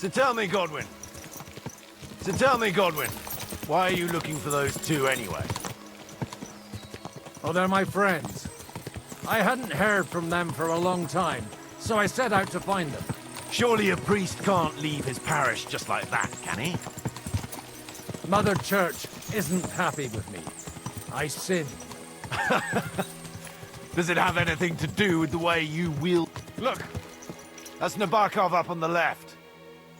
So tell me, Godwin. Why are you looking for those two anyway? Oh, they're my friends. I hadn't heard from them for a long time, so I set out to find them. Surely a priest can't leave his parish just like that, can he? Mother Church isn't happy with me. I sinned. Does it have anything to do with the way you wield... Look! That's Nabokov up on the left.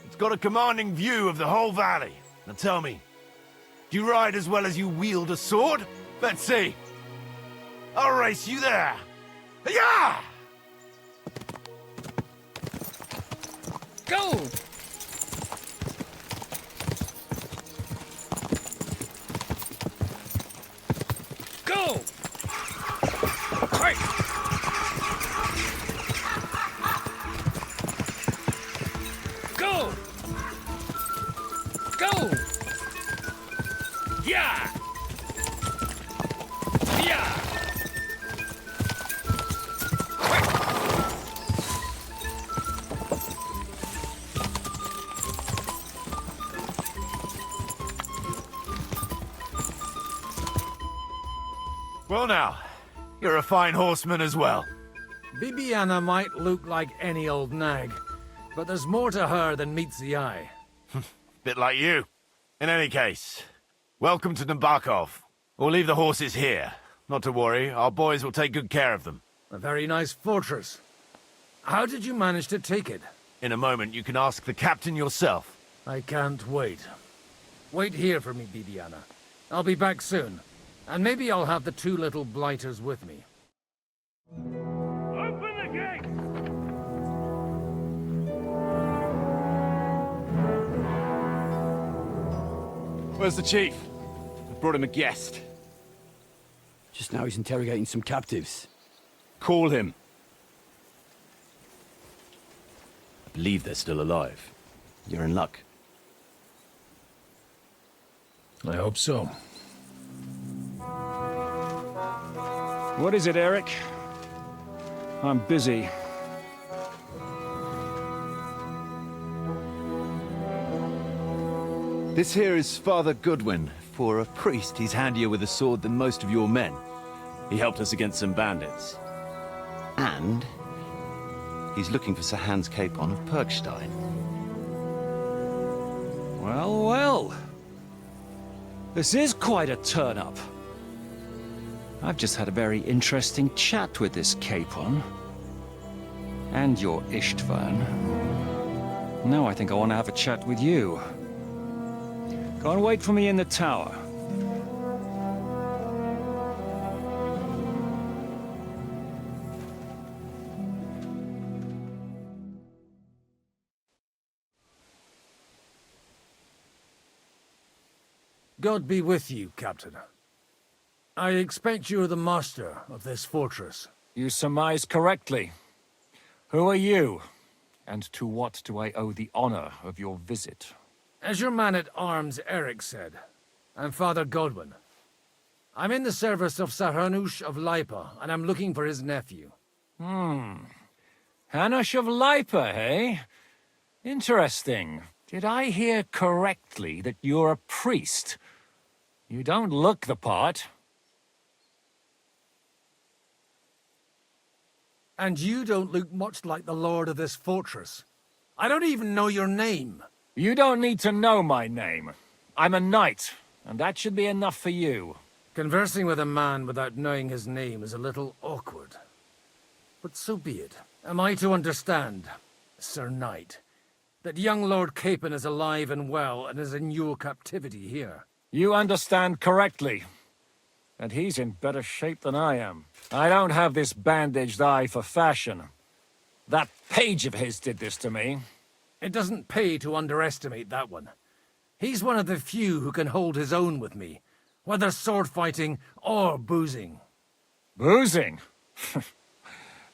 It's got a commanding view of the whole valley. Now tell me, do you ride as well as you wield a sword? Let's see. I'll race you there. Yeah! Go! Go! Right. Go! Go! Yeah! Yeah! Well now, you're a fine horseman as well. Bibiana might look like any old nag, but there's more to her than meets the eye. Bit like you. In any case, welcome to Nabokov. We'll leave the horses here. Not to worry, our boys will take good care of them. A very nice fortress. How did you manage to take it? In a moment, you can ask the captain yourself. I can't wait. Wait here for me, Bibiana. I'll be back soon. And maybe I'll have the two little blighters with me. Open the gate! Where's the chief? I brought him a guest. Just now he's interrogating some captives. Call him. I believe they're still alive. You're in luck. I hope so. What is it, Eric? I'm busy. This here is Father Goodwin. For a priest, he's handier with a sword than most of your men. He helped us against some bandits. And he's looking for Sir Hans Capon of Perkstein. Well, well. This is quite a turn-up. I've just had a very interesting chat with this Capon. And your Istvan. Now I think I want to have a chat with you. Go and wait for me in the tower. God be with you, Captain. I expect you're the master of this fortress. You surmise correctly. Who are you? And to what do I owe the honor of your visit? As your man-at-arms Eric said, I'm Father Godwin. I'm in the service of Sahanush of Lipa, and I'm looking for his nephew. Hanush of Lipa, eh? Interesting. Did I hear correctly that you're a priest? You don't look the part. And you don't look much like the lord of this fortress. I don't even know your name. You don't need to know my name. I'm a knight, and that should be enough for you. Conversing with a man without knowing his name is a little awkward. But so be it. Am I to understand, Sir Knight, that young Lord Capon is alive and well and is in your captivity here? You understand correctly. And he's in better shape than I am. I don't have this bandaged eye for fashion. That page of his did this to me. It doesn't pay to underestimate that one. He's one of the few who can hold his own with me, whether sword fighting or boozing. Boozing?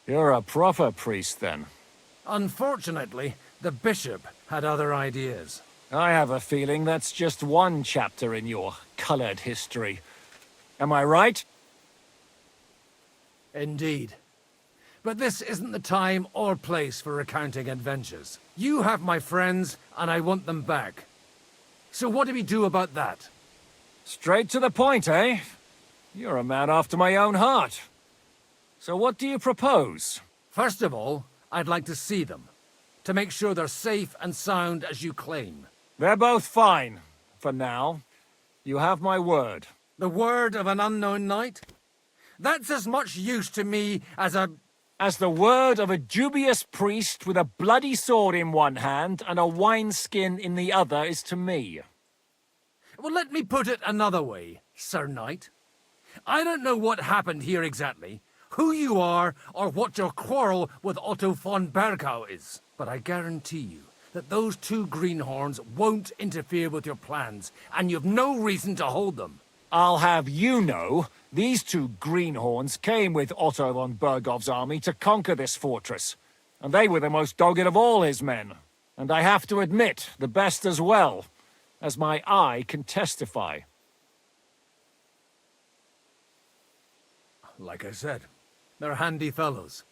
You're a proper priest, then. Unfortunately, the bishop had other ideas. I have a feeling that's just one chapter in your colored history. Am I right? Indeed. but this isn't the time or place for recounting adventures. You have my friends, and I want them back. So what do we do about that? Straight to the point, eh? You're a man after my own heart. So what do you propose? First of all, I'd like to see them, to make sure they're safe and sound as you claim. They're both fine, for now. You have my word. The word of an unknown knight? That's as much use to me as the word of a dubious priest with a bloody sword in one hand and a wineskin in the other is to me. Well, let me put it another way, Sir Knight. I don't know what happened here exactly, who you are, or what your quarrel with Otto von Bergau is. But I guarantee you that those two greenhorns won't interfere with your plans, and you've no reason to hold them. I'll have you know, these two greenhorns came with Otto von Bergov's army to conquer this fortress, and they were the most dogged of all his men. And I have to admit, the best as well, as my eye can testify. Like I said, they're handy fellows.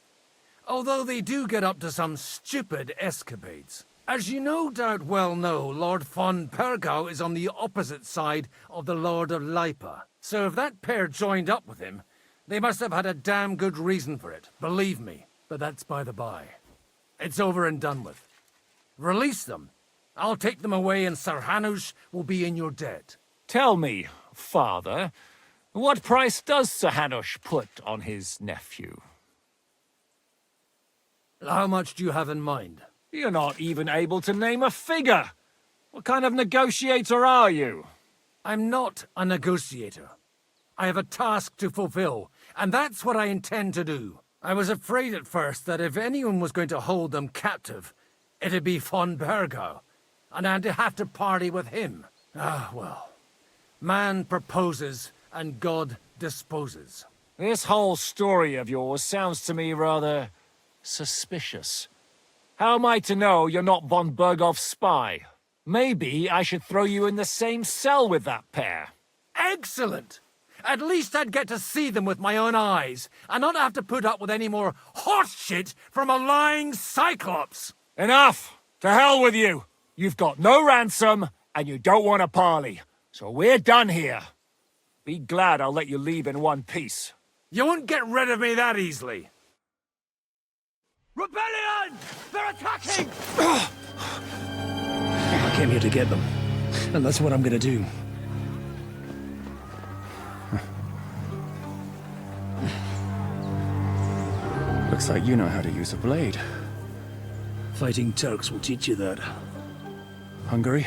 Although they do get up to some stupid escapades. As you no doubt well know, Lord von Bergau is on the opposite side of the Lord of Lipa. So if that pair joined up with him, they must have had a damn good reason for it, believe me. But that's by the by. It's over and done with. Release them. I'll take them away and Sir Hanush will be in your debt. Tell me, father, what price does Sir Hanush put on his nephew? How much do you have in mind? You're not even able to name a figure. What kind of negotiator are you? I'm not a negotiator. I have a task to fulfill, and that's what I intend to do. I was afraid at first that if anyone was going to hold them captive, it'd be von Bergau, and I'd have to party with him. Ah, well. Man proposes, and God disposes. This whole story of yours sounds to me rather suspicious. How am I to know you're not von Bergov's spy? Maybe I should throw you in the same cell with that pair. Excellent! At least I'd get to see them with my own eyes, and not have to put up with any more horse shit from a lying cyclops! Enough! To hell with you! You've got no ransom, and you don't want a parley. So we're done here. Be glad I'll let you leave in one piece. You won't get rid of me that easily. Rebellion! They're attacking! I came here to get them, and that's what I'm gonna do. Looks like you know how to use a blade. Fighting Turks will teach you that. Hungary?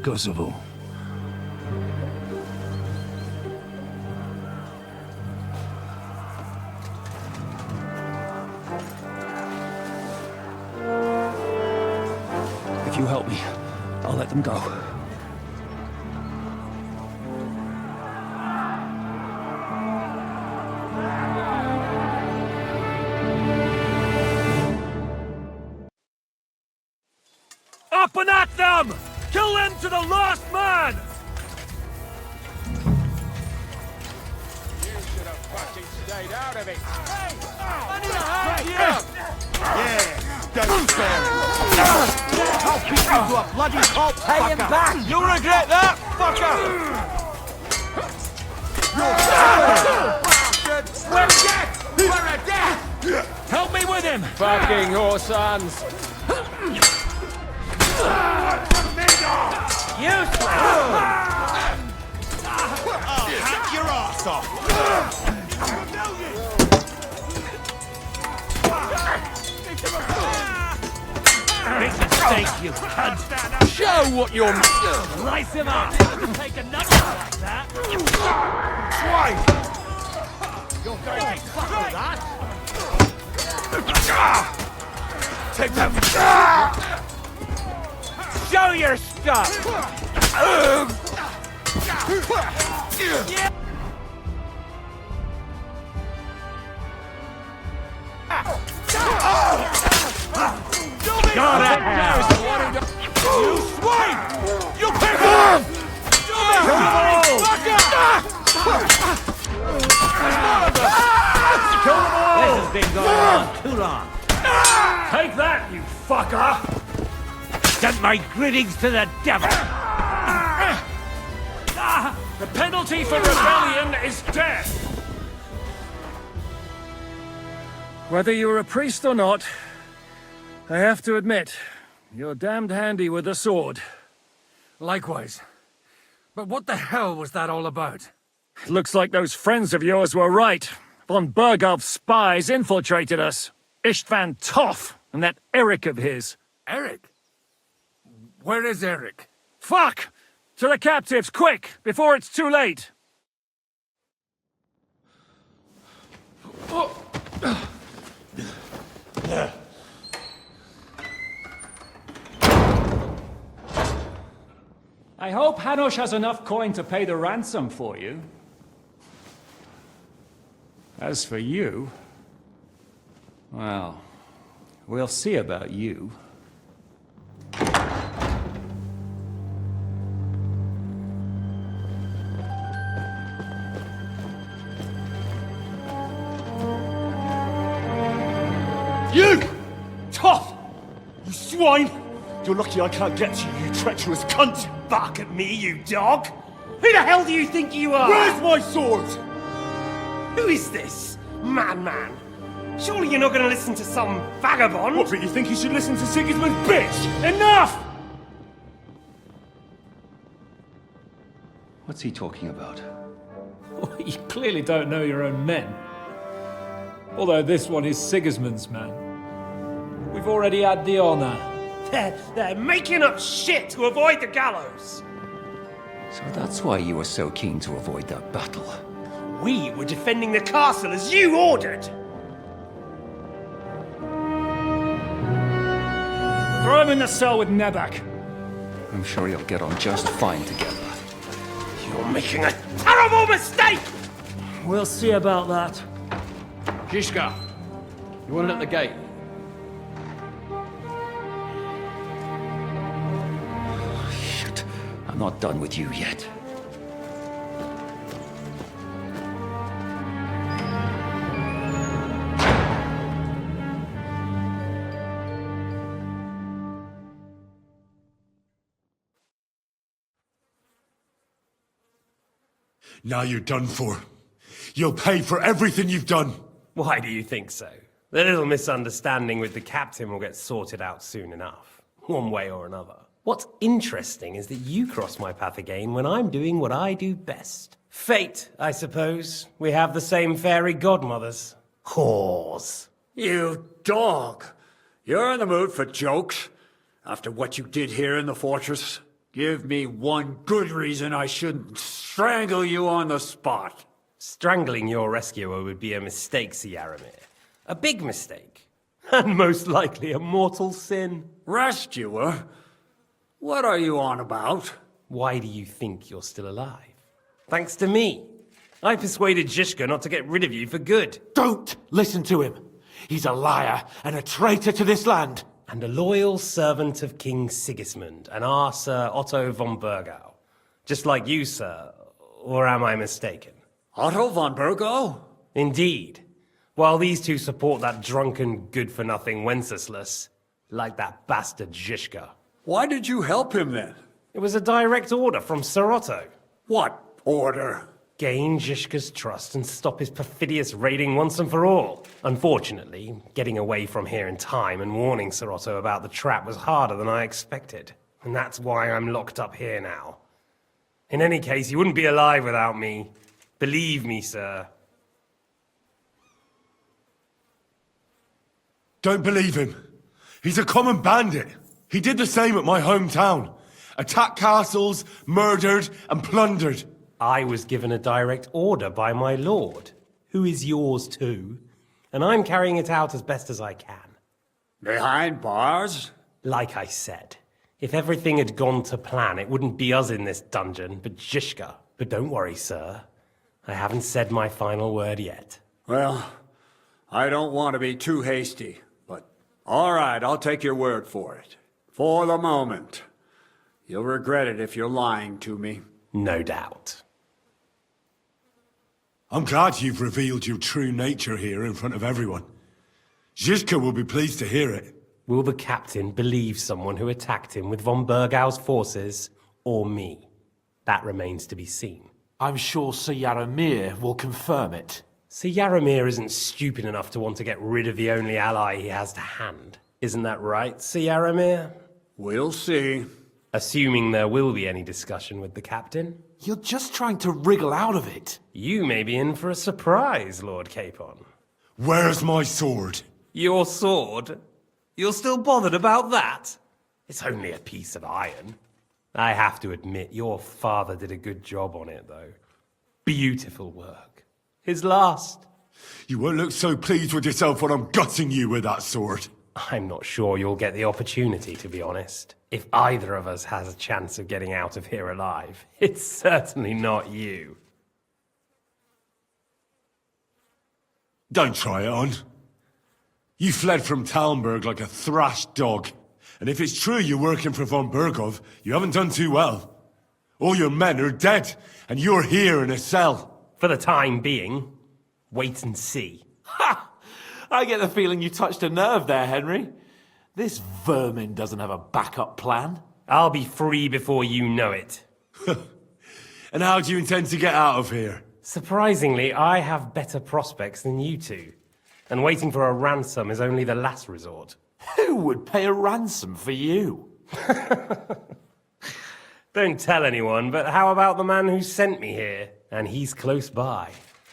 Kosovo. If you help me, I'll let them go. Up and at them! Kill them to the last man! You should have fucking stayed out of it. Hey! I need a hand here! Yeah, don't spare him. I'll keep you to a bloody halt, Pay him back! You'll regret that, fucker! We're dead! We're a death! Help me with him! Fucking horse sons! Useless! I'll hack your ass off! Thank you, cunt! Show what you're... Slice him up! Take another like that! Swine! You're going to suffer that! Take them! Show your stuff! Got it! You swine! You pick up! This has on. Take that, you fucker! Send my greetings to the devil! The penalty for rebellion is death! Whether you're a priest or not, I have to admit, you're damned handy with a sword. Likewise. But what the hell was that all about? It looks like those friends of yours were right. Von Berghoff's spies infiltrated us. Istvan Toth and that Eric of his. Eric? Where is Eric? Fuck! To the captives, quick, before it's too late! I hope Hanush has enough coin to pay the ransom for you. As for you, well, we'll see about you. You! Tough! You swine! You're lucky I can't get to you, you treacherous cunt! Bark at me, you dog! Who the hell do you think you are? Where's my sword? Who is this? Man. Surely you're not going to listen to some vagabond? What, but you think you should listen to Sigismund's bitch? Enough! What's he talking about? You clearly don't know your own men. Although this one is Sigismund's man. We've already had the honor. They're making up shit to avoid the gallows! So that's why you were so keen to avoid that battle. We were defending the castle as you ordered! Throw him in the cell with Nebak. I'm sure you'll get on just fine together. You're making a terrible mistake! We'll see about that. Zhishka, you want it at the gate? Shit, I'm not done with you yet. Now you're done for. You'll pay for everything you've done. Why do you think so? The little misunderstanding with the captain will get sorted out soon enough, one way or another. What's interesting is that you cross my path again when I'm doing what I do best. Fate, I suppose. We have the same fairy godmothers. Whores. You dog! You're in the mood for jokes? After what you did here in the fortress? Give me one good reason I shouldn't strangle you on the spot. Strangling your rescuer would be a mistake, Yaramir. A big mistake. And most likely a mortal sin. Rescuer? What are you on about? Why do you think you're still alive? Thanks to me. I persuaded Zhishka not to get rid of you for good. Don't listen to him. He's a liar and a traitor to this land. And a loyal servant of King Sigismund and our Sir Otto von Bergau. Just like you, sir. Or am I mistaken? Otto von Bergau? Indeed. While these two support that drunken, good-for-nothing Wenceslas, like that bastard Zhishka. Why did you help him then? It was a direct order from Sir Otto. What order? Gain Zhishka's trust and stop his perfidious raiding once and for all. Unfortunately, getting away from here in time and warning Sir Otto about the trap was harder than I expected. And that's why I'm locked up here now. In any case, you wouldn't be alive without me. Believe me, sir. Don't believe him. He's a common bandit. He did the same at my hometown. Attacked castles, murdered, and plundered. I was given a direct order by my lord, who is yours too, and I'm carrying it out as best as I can. Behind bars? Like I said, if everything had gone to plan, it wouldn't be us in this dungeon, but Zhishka. But don't worry, sir. I haven't said my final word yet. Well, I don't want to be too hasty, but all right, I'll take your word for it. For the moment. You'll regret it if you're lying to me. No doubt. I'm glad you've revealed your true nature here in front of everyone. Zizka will be pleased to hear it. Will the captain believe someone who attacked him with von Bergau's forces, or me? That remains to be seen. I'm sure Sir Yaramir will confirm it. Sir Yaramir isn't stupid enough to want to get rid of the only ally he has to hand. Isn't that right, Sir Yaramir? We'll see. Assuming there will be any discussion with the captain. You're just trying to wriggle out of it. You may be in for a surprise, Lord Capon. Where's my sword? Your sword? You're still bothered about that? It's only a piece of iron. I have to admit, your father did a good job on it, though. Beautiful work. His last. You won't look so pleased with yourself when I'm gutting you with that sword. I'm not sure you'll get the opportunity, to be honest. If either of us has a chance of getting out of here alive, it's certainly not you. Don't try it on. You fled from Talmberg like a thrashed dog. And if it's true you're working for von Bergov, you haven't done too well. All your men are dead, and you're here in a cell. For the time being, wait and see. Ha! I get the feeling you touched a nerve there, Henry. This vermin doesn't have a backup plan. I'll be free before you know it. And how do you intend to get out of here? Surprisingly, I have better prospects than you two. And waiting for a ransom is only the last resort. Who would pay a ransom for you? Don't tell anyone, but how about the man who sent me here? And he's close by.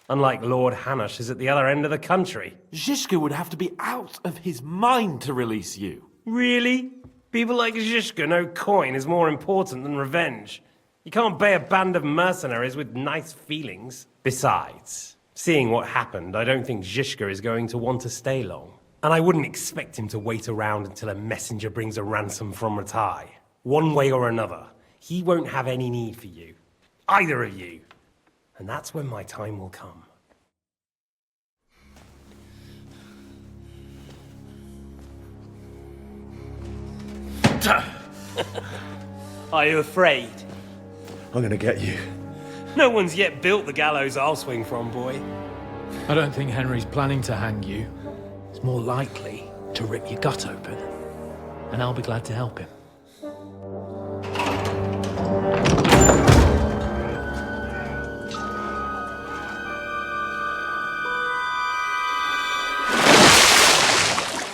Unlike Lord Hanush is at the other end of the country. Zizka would have to be out of his mind to release you. Really? People like Zizka know coin is more important than revenge. You can't pay a band of mercenaries with nice feelings. Besides, seeing what happened, I don't think Zizka is going to want to stay long. And I wouldn't expect him to wait around until a messenger brings a ransom from Ratai. One way or another, he won't have any need for you. Either of you. And that's when my time will come. Are you afraid? I'm gonna get you. No one's yet built the gallows I'll swing from, boy. I don't think Henry's planning to hang you. It's more likely to rip your gut open. And I'll be glad to help him.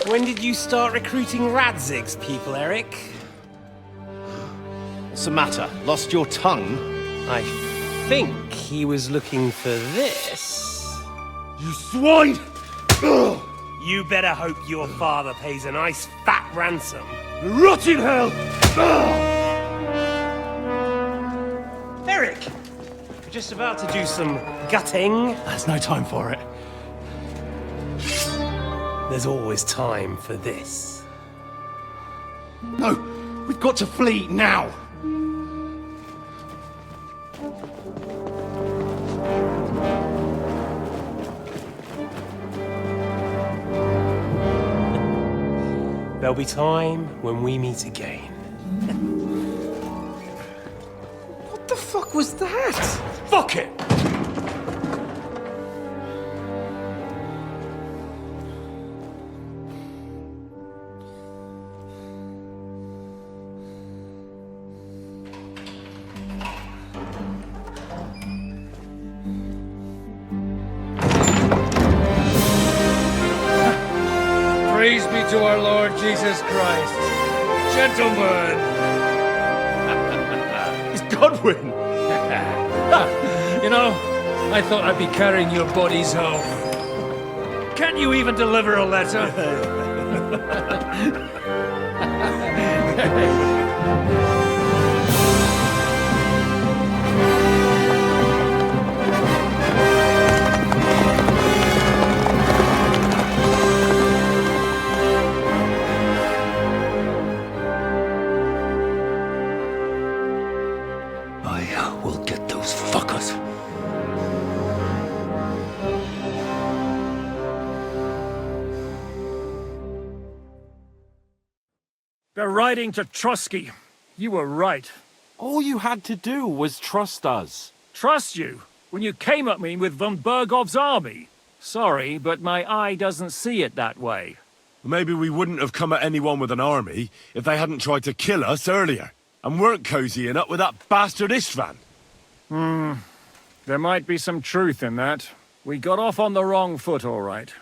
When did you start recruiting Radzig's people, Eric? What's the matter? Lost your tongue? I think he was looking for this. You swine! You better hope your father pays a nice fat ransom. Rot in hell! Eric! We're just about to do some gutting. There's no time for it. There's always time for this. No, we've got to flee now. There'll be time when we meet again. What the fuck was that? Fuck it! Praise be to our Lord Jesus Christ. Gentlemen! It's Godwin! You know, I thought I'd be carrying your bodies home. Can't you even deliver a letter? I will get those fuckers. They're riding to Trotsky. You were right. All you had to do was trust us. Trust you when you came at me with von Bergov's army. Sorry, but my eye doesn't see it that way. Maybe we wouldn't have come at anyone with an army if they hadn't tried to kill us earlier, and weren't cozying up with that bastard Istvan. There might be some truth in that. We got off on the wrong foot, all right.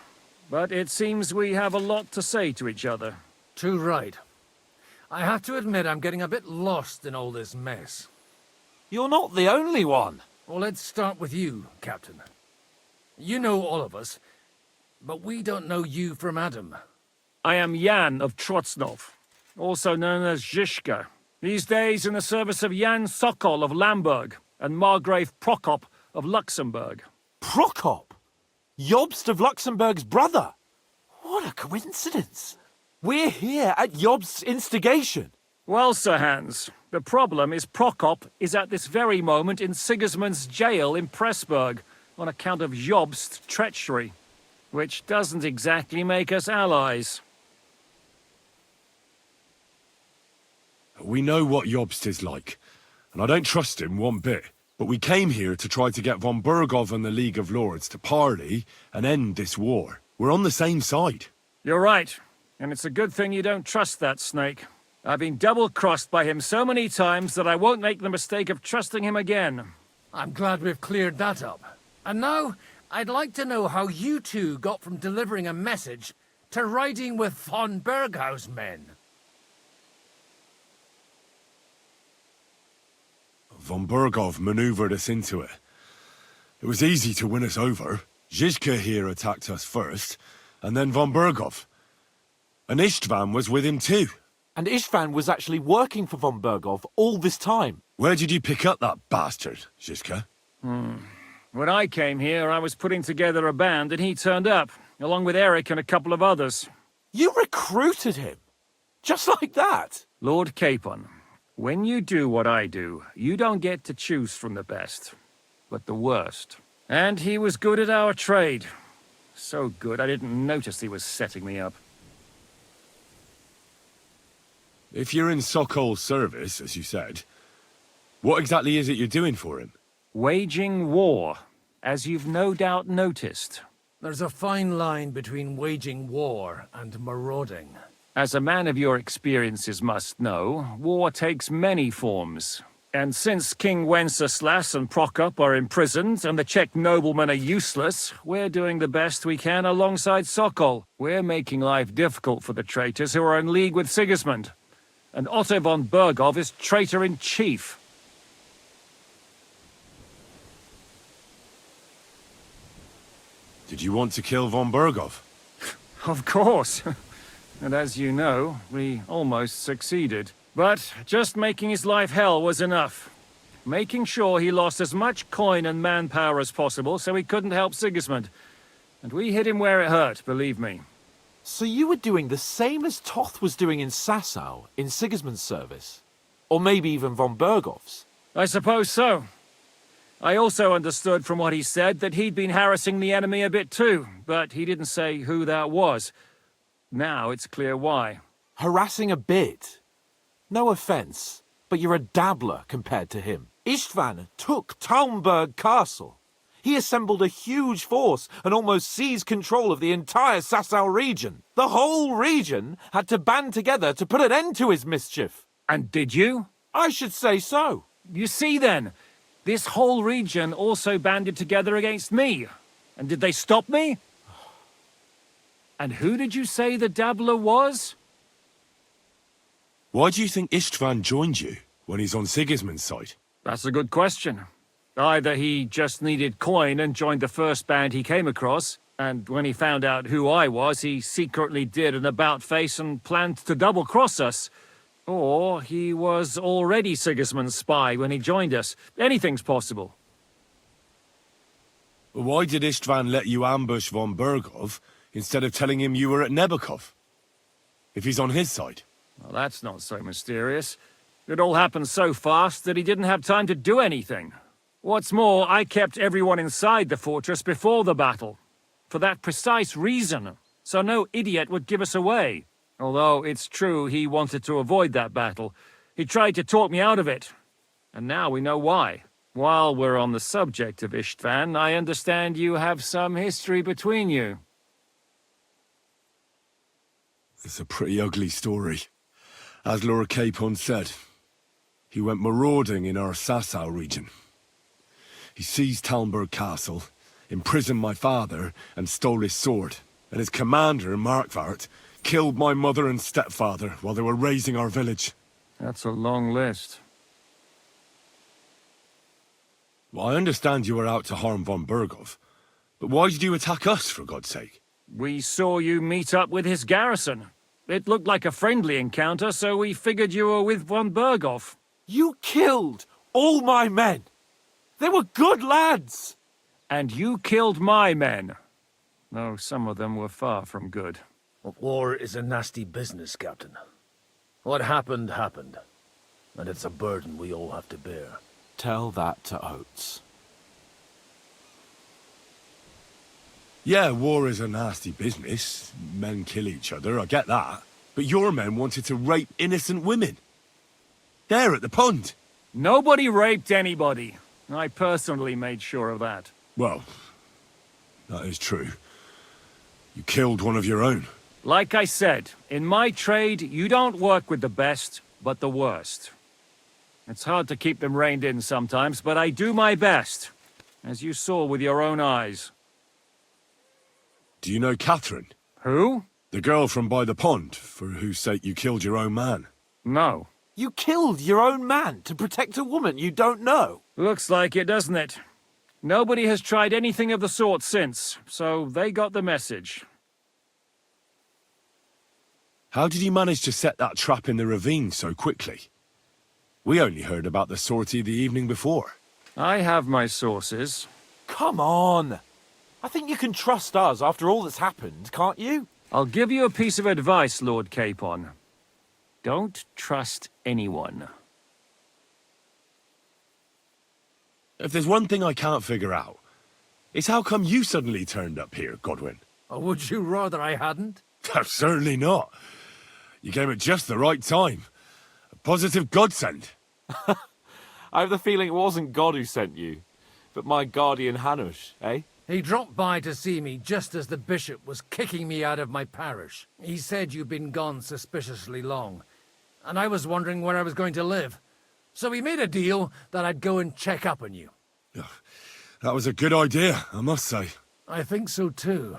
But it seems we have a lot to say to each other. Too right. I have to admit I'm getting a bit lost in all this mess. You're not the only one. Well, let's start with you, Captain. You know all of us, but we don't know you from Adam. I am Jan of Trotsnov, also known as Zizka. These days in the service of Jan Sokol of Lamberg and Margrave Prokop of Luxembourg. Prokop? Jobst of Luxembourg's brother? What a coincidence. We're here at Jobst's instigation. Well, Sir Hans, the problem is Prokop is at this very moment in Sigismund's jail in Pressburg on account of Jobst's treachery, which doesn't exactly make us allies. We know what Jobst is like, and I don't trust him one bit. But we came here to try to get von Bergov and the League of Lords to parley and end this war. We're on the same side. You're right, and it's a good thing you don't trust that snake. I've been double-crossed by him so many times that I won't make the mistake of trusting him again. I'm glad we've cleared that up. And now, I'd like to know how you two got from delivering a message to riding with von Berghaus men. Von Bergov maneuvered us into it. It was easy to win us over. Zizka here attacked us first, and then von Bergov. And Istvan was with him too. And Istvan was actually working for von Bergov all this time. Where did you pick up that bastard, Zizka? When I came here, I was putting together a band and he turned up, along with Eric and a couple of others. You recruited him? Just like that? Lord Capon, when you do what I do, you don't get to choose from the best, but the worst. And he was good at our trade. So good I didn't notice he was setting me up. If you're in Sokol's service, as you said, what exactly is it you're doing for him? Waging war, as you've no doubt noticed. There's a fine line between waging war and marauding. As a man of your experiences must know, war takes many forms. And since King Wenceslas and Prokop are imprisoned and the Czech noblemen are useless, we're doing the best we can alongside Sokol. We're making life difficult for the traitors who are in league with Sigismund. And Otto von Bergov is traitor-in-chief. Did you want to kill von Bergov? Of course. And as you know, we almost succeeded. But just making his life hell was enough. Making sure he lost as much coin and manpower as possible so he couldn't help Sigismund. And we hit him where it hurt, believe me. So you were doing the same as Toth was doing in Sasau, in Sigismund's service? Or maybe even von Bergov's? I suppose so. I also understood from what he said that he'd been harassing the enemy a bit too, but he didn't say who that was. Now it's clear why. Harassing a bit? No offence, but you're a dabbler compared to him. Istvan took Talmberg Castle. He assembled a huge force and almost seized control of the entire Sasau region. The whole region had to band together to put an end to his mischief. And did you? I should say so. You see then, this whole region also banded together against me. And did they stop me? And who did you say the dabbler was? Why do you think Istvan joined you when he's on Sigismund's side? That's a good question. Either he just needed coin and joined the first band he came across, and when he found out who I was, he secretly did an about-face and planned to double-cross us. Or he was already Sigismund's spy when he joined us. Anything's possible. Why did Istvan let you ambush von Bergov instead of telling him you were at Nebukov? If he's on his side. Well, that's not so mysterious. It all happened so fast that he didn't have time to do anything. What's more, I kept everyone inside the fortress before the battle. For that precise reason, so no idiot would give us away. Although it's true he wanted to avoid that battle. He tried to talk me out of it. And now we know why. While we're on the subject of Istvan, I understand you have some history between you. It's a pretty ugly story. As Lord Capon said, he went marauding in our Sasau region. He seized Talmberg Castle, imprisoned my father, and stole his sword. And his commander, Markvart, killed my mother and stepfather while they were raising our village. That's a long list. Well, I understand you were out to harm von Berghoff, but why did you attack us, for God's sake? We saw you meet up with his garrison. It looked like a friendly encounter, so we figured you were with von Berghoff. You killed all my men. They were good lads. And you killed my men. Though some of them were far from good. War is a nasty business, Captain. What happened, happened. And it's a burden we all have to bear. Tell that to Oates. Yeah, war is a nasty business. Men kill each other, I get that. But your men wanted to rape innocent women. There at the pond. Nobody raped anybody. I personally made sure of that. Well, that is true. You killed one of your own. Like I said, in my trade, you don't work with the best, but the worst. It's hard to keep them reined in sometimes, but I do my best, as you saw with your own eyes. Do you know Catherine? Who? The girl from by the pond, for whose sake you killed your own man. No. You killed your own man to protect a woman you don't know. Looks like it, doesn't it? Nobody has tried anything of the sort since, so they got the message. How did you manage to set that trap in the ravine so quickly? We only heard about the sortie the evening before. I have my sources. Come on. I think you can trust us after all that's happened, can't you? I'll give you a piece of advice, Lord Capon. Don't trust anyone. If there's one thing I can't figure out, it's how come you suddenly turned up here, Godwin? Or would you rather I hadn't? Certainly not. You came at just the right time. A positive godsend. I have the feeling it wasn't God who sent you, but my guardian Hanush, eh? He dropped by to see me just as the bishop was kicking me out of my parish. He said you'd been gone suspiciously long, and I was wondering where I was going to live. So we made a deal that I'd go and check up on you. That was a good idea, I must say. I think so too.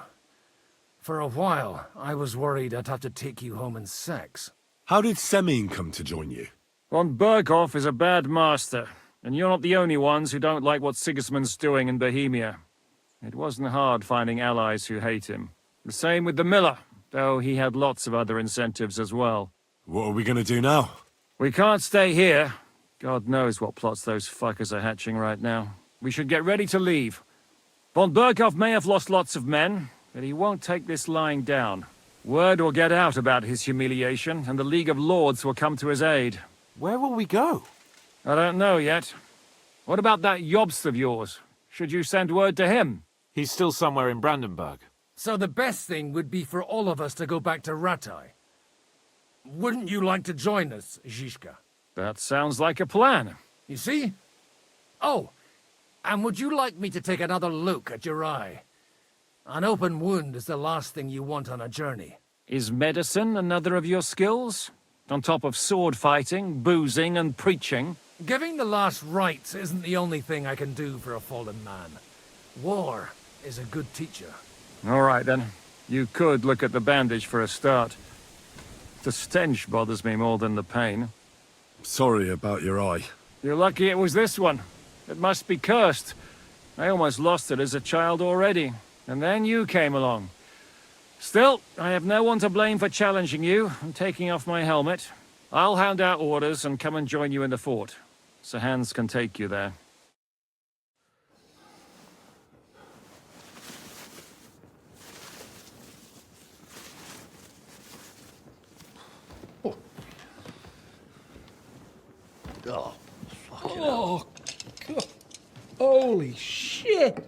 For a while, I was worried I'd have to take you home in sex. How did Semine come to join you? Von Berghoff is a bad master, and you're not the only ones who don't like what Sigismund's doing in Bohemia. It wasn't hard finding allies who hate him. The same with the miller, though he had lots of other incentives as well. What are we gonna do now? We can't stay here. God knows what plots those fuckers are hatching right now. We should get ready to leave. Von Berghoff may have lost lots of men, but he won't take this lying down. Word will get out about his humiliation, and the League of Lords will come to his aid. Where will we go? I don't know yet. What about that Jobst of yours? Should you send word to him? He's still somewhere in Brandenburg. So the best thing would be for all of us to go back to Ratai. Wouldn't you like to join us, Zizka? That sounds like a plan. You see? Oh, and would you like me to take another look at your eye? An open wound is the last thing you want on a journey. Is medicine another of your skills? On top of sword fighting, boozing, and preaching? Giving the last rites isn't the only thing I can do for a fallen man. War is a good teacher. All right, then. You could look at the bandage for a start. The stench bothers me more than the pain. Sorry about your eye. You're lucky it was this one. It must be cursed. I almost lost it as a child already. And then you came along. Still, I have no one to blame for challenging you and taking off my helmet. I'll hand out orders and come and join you in the fort. Sir Hans can take you there. Oh, fucking Oh, God. Holy shit!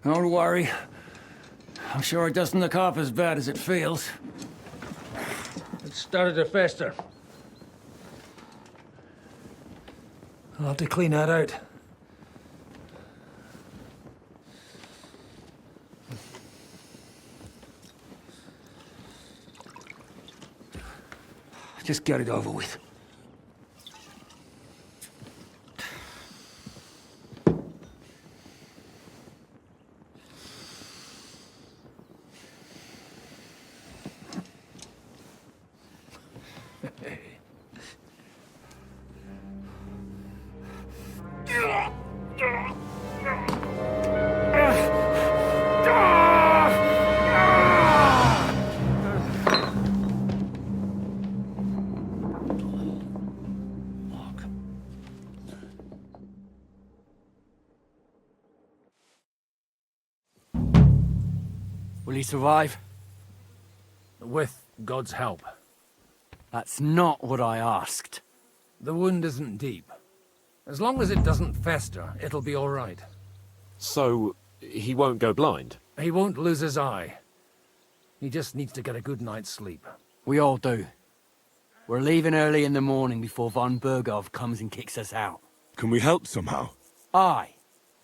Don't worry. I'm sure it doesn't look half as bad as it feels. It started to fester. I'll have to clean that out. just get it over with. Will he survive? With God's help. That's not what I asked. The wound isn't deep. As long as it doesn't fester, it'll be all right. So, he won't go blind? He won't lose his eye. He just needs to get a good night's sleep. We all do. We're leaving early in the morning before von Bergov comes and kicks us out. Can we help somehow? Aye.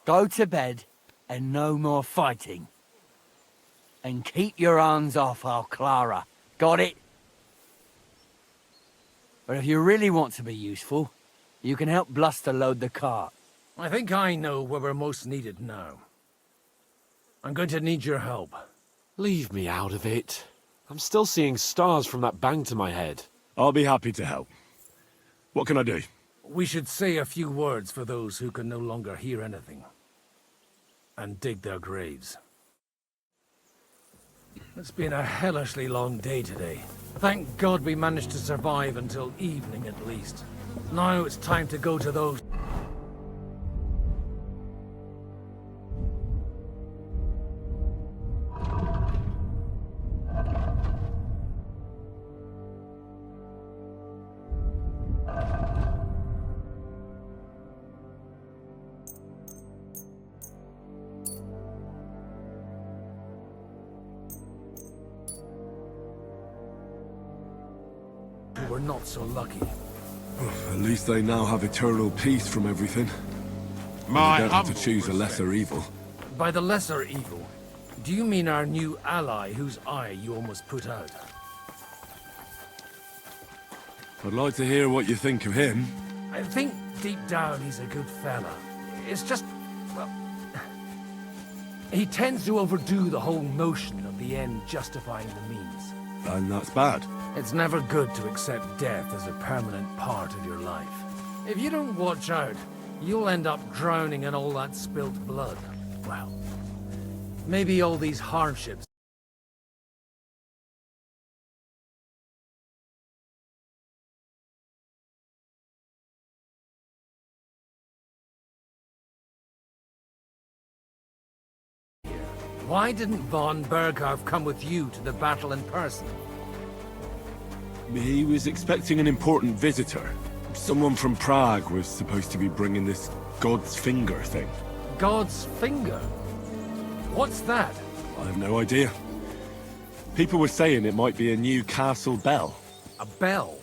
Go to bed and no more fighting. And keep your hands off our Clara. Got it? But if you really want to be useful, you can help Bluster load the cart. I think I know where we're most needed now. I'm going to need your help. Leave me out of it. I'm still seeing stars from that bang to my head. I'll be happy to help. What can I do? We should say a few words for those who can no longer hear anything. And dig their graves. It's been a hellishly long day today. Thank God we managed to survive until evening at least. Now it's time to go to those... who were not so lucky. At least they now have eternal peace from everything. They don't have to choose a lesser evil. By the lesser evil, do you mean our new ally whose eye you almost put out? I'd like to hear what you think of him. I think deep down he's a good fella. It's just, well... he tends to overdo the whole notion of the end justifying the means. And that's bad. It's never good to accept death as a permanent part of your life. If you don't watch out, you'll end up drowning in all that spilt blood. Well, maybe all these hardships... Why didn't von Berghoff come with you to the battle in person? He was expecting an important visitor. Someone from Prague was supposed to be bringing this God's Finger thing. God's Finger? What's that? I have no idea. People were saying it might be a new castle bell. A bell?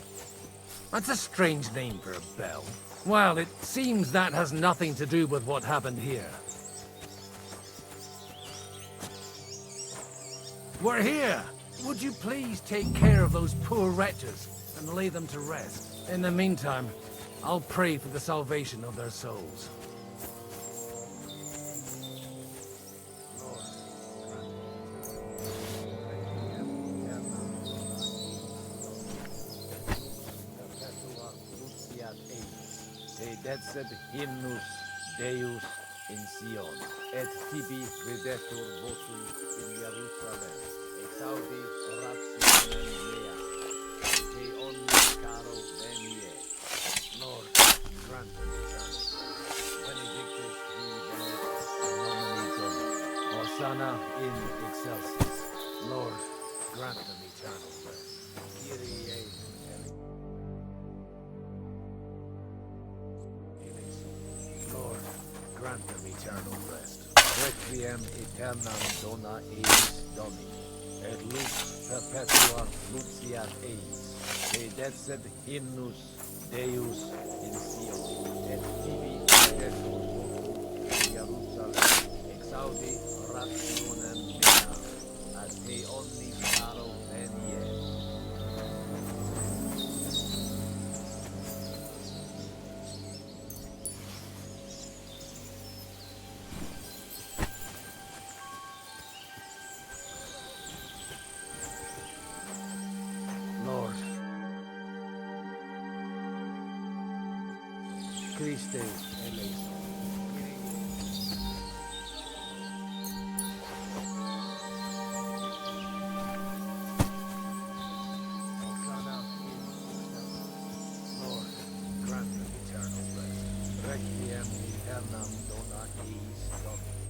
That's a strange name for a bell. Well, it seems that has nothing to do with what happened here. We're here! Would you please take care of those poor wretches and lay them to rest? In the meantime, I'll pray for the salvation of their souls. Dedecet hymnus Deus in Sion, et tibi videtur votus in Jerusalem. Exaudi oratio mea, te omnis caro venie. Lord, grant them eternal. Benedictus qui nomine Domini. Hosanna in excelsis. Lord, grant them eternal rest. Kyrie eleison. Lord, grant them eternal rest. Requiem aeternam dona eis Domini. Et lux perpetua luciat eis, dedecet hymnus Deus in Sion, et tibi videtur votus in Jerusalem, exaudi rationem mea, ad te omnis caro venie. Christe eleison. Lord, grant them eternal rest. Requiem aeternam dona eis Domini.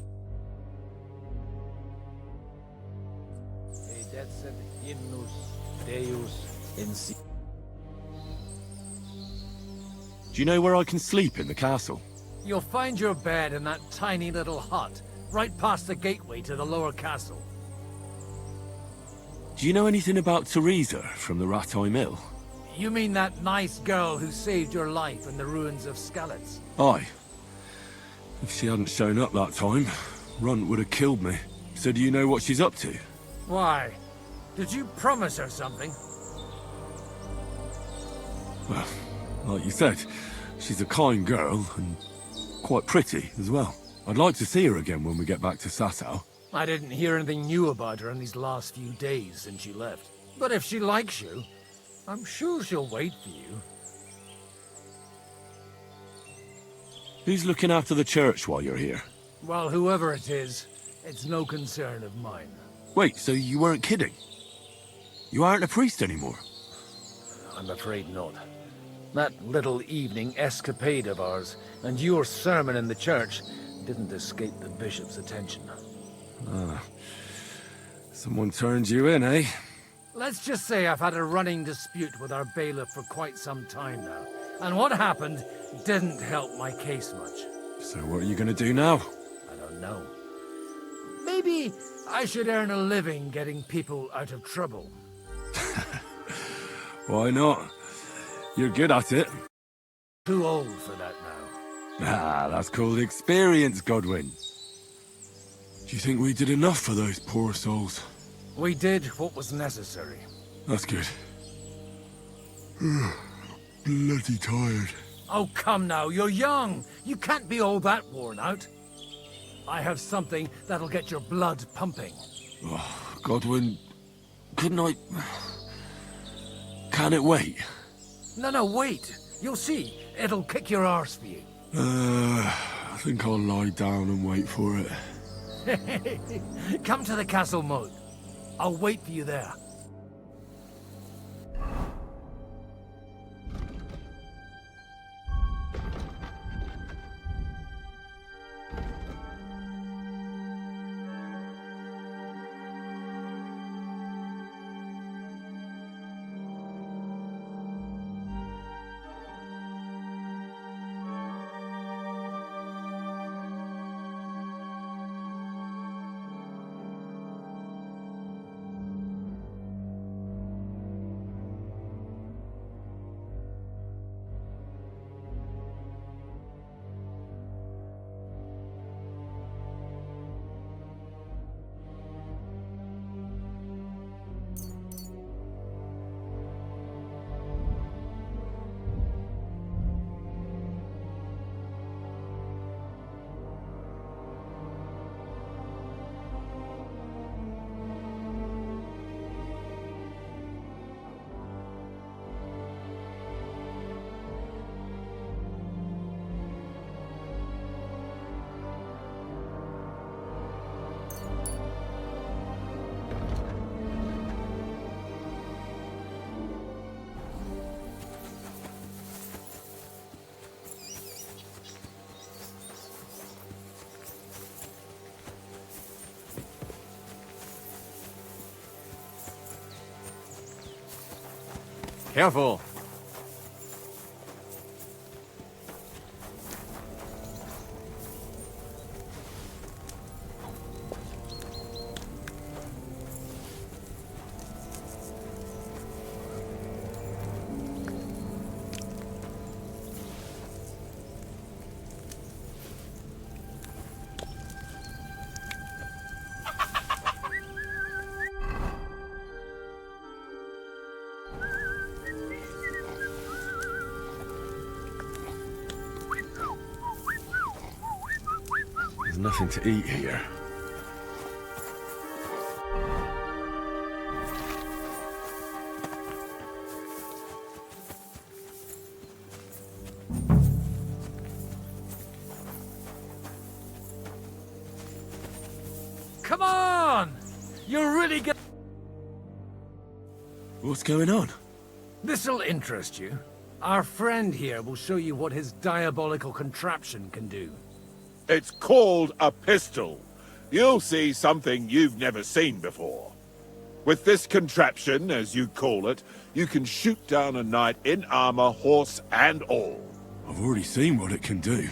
Edetset hymnus Deus in si. Do you know where I can sleep in the castle? You'll find your bed in that tiny little hut, right past the gateway to the lower castle. Do you know anything about Teresa from the Rattay Mill? You mean that nice girl who saved your life in the ruins of Skalitz? Aye. If she hadn't shown up that time, Runt would have killed me. So do you know what she's up to? Why? Did you promise her something? Well, like you said, she's a kind girl and quite pretty as well. I'd like to see her again when we get back to Sasau. I didn't hear anything new about her in these last few days since she left. But if she likes you, I'm sure she'll wait for you. Who's looking after the church while you're here? Well, whoever it is, it's no concern of mine. Wait, so you weren't kidding? You aren't a priest anymore? I'm afraid not. That little evening escapade of ours, and your sermon in the church, didn't escape the bishop's attention. Ah. Someone turned you in, eh? Let's just say I've had a running dispute with our bailiff for quite some time now. And what happened didn't help my case much. So what are you gonna do now? I don't know. Maybe I should earn a living getting people out of trouble. Why not? You're good at it. Too old for that now. Ah, that's called experience, Godwin. Do you think we did enough for those poor souls? We did what was necessary. That's good. Bloody tired. Oh, come now, you're young. You can't be all that worn out. I have something that'll get your blood pumping. Oh, Godwin, couldn't I... Can it wait? No, wait. You'll see. It'll kick your arse for you. I think I'll lie down and wait for it. Come to the castle moat. I'll wait for you there. Careful! There's nothing to eat here. Come on! You're really good. What's going on? This'll interest you. Our friend here will show you what his diabolical contraption can do. It's called a pistol. You'll see something you've never seen before. With this contraption, as you call it, you can shoot down a knight in armor, horse and all. I've already seen what it can do.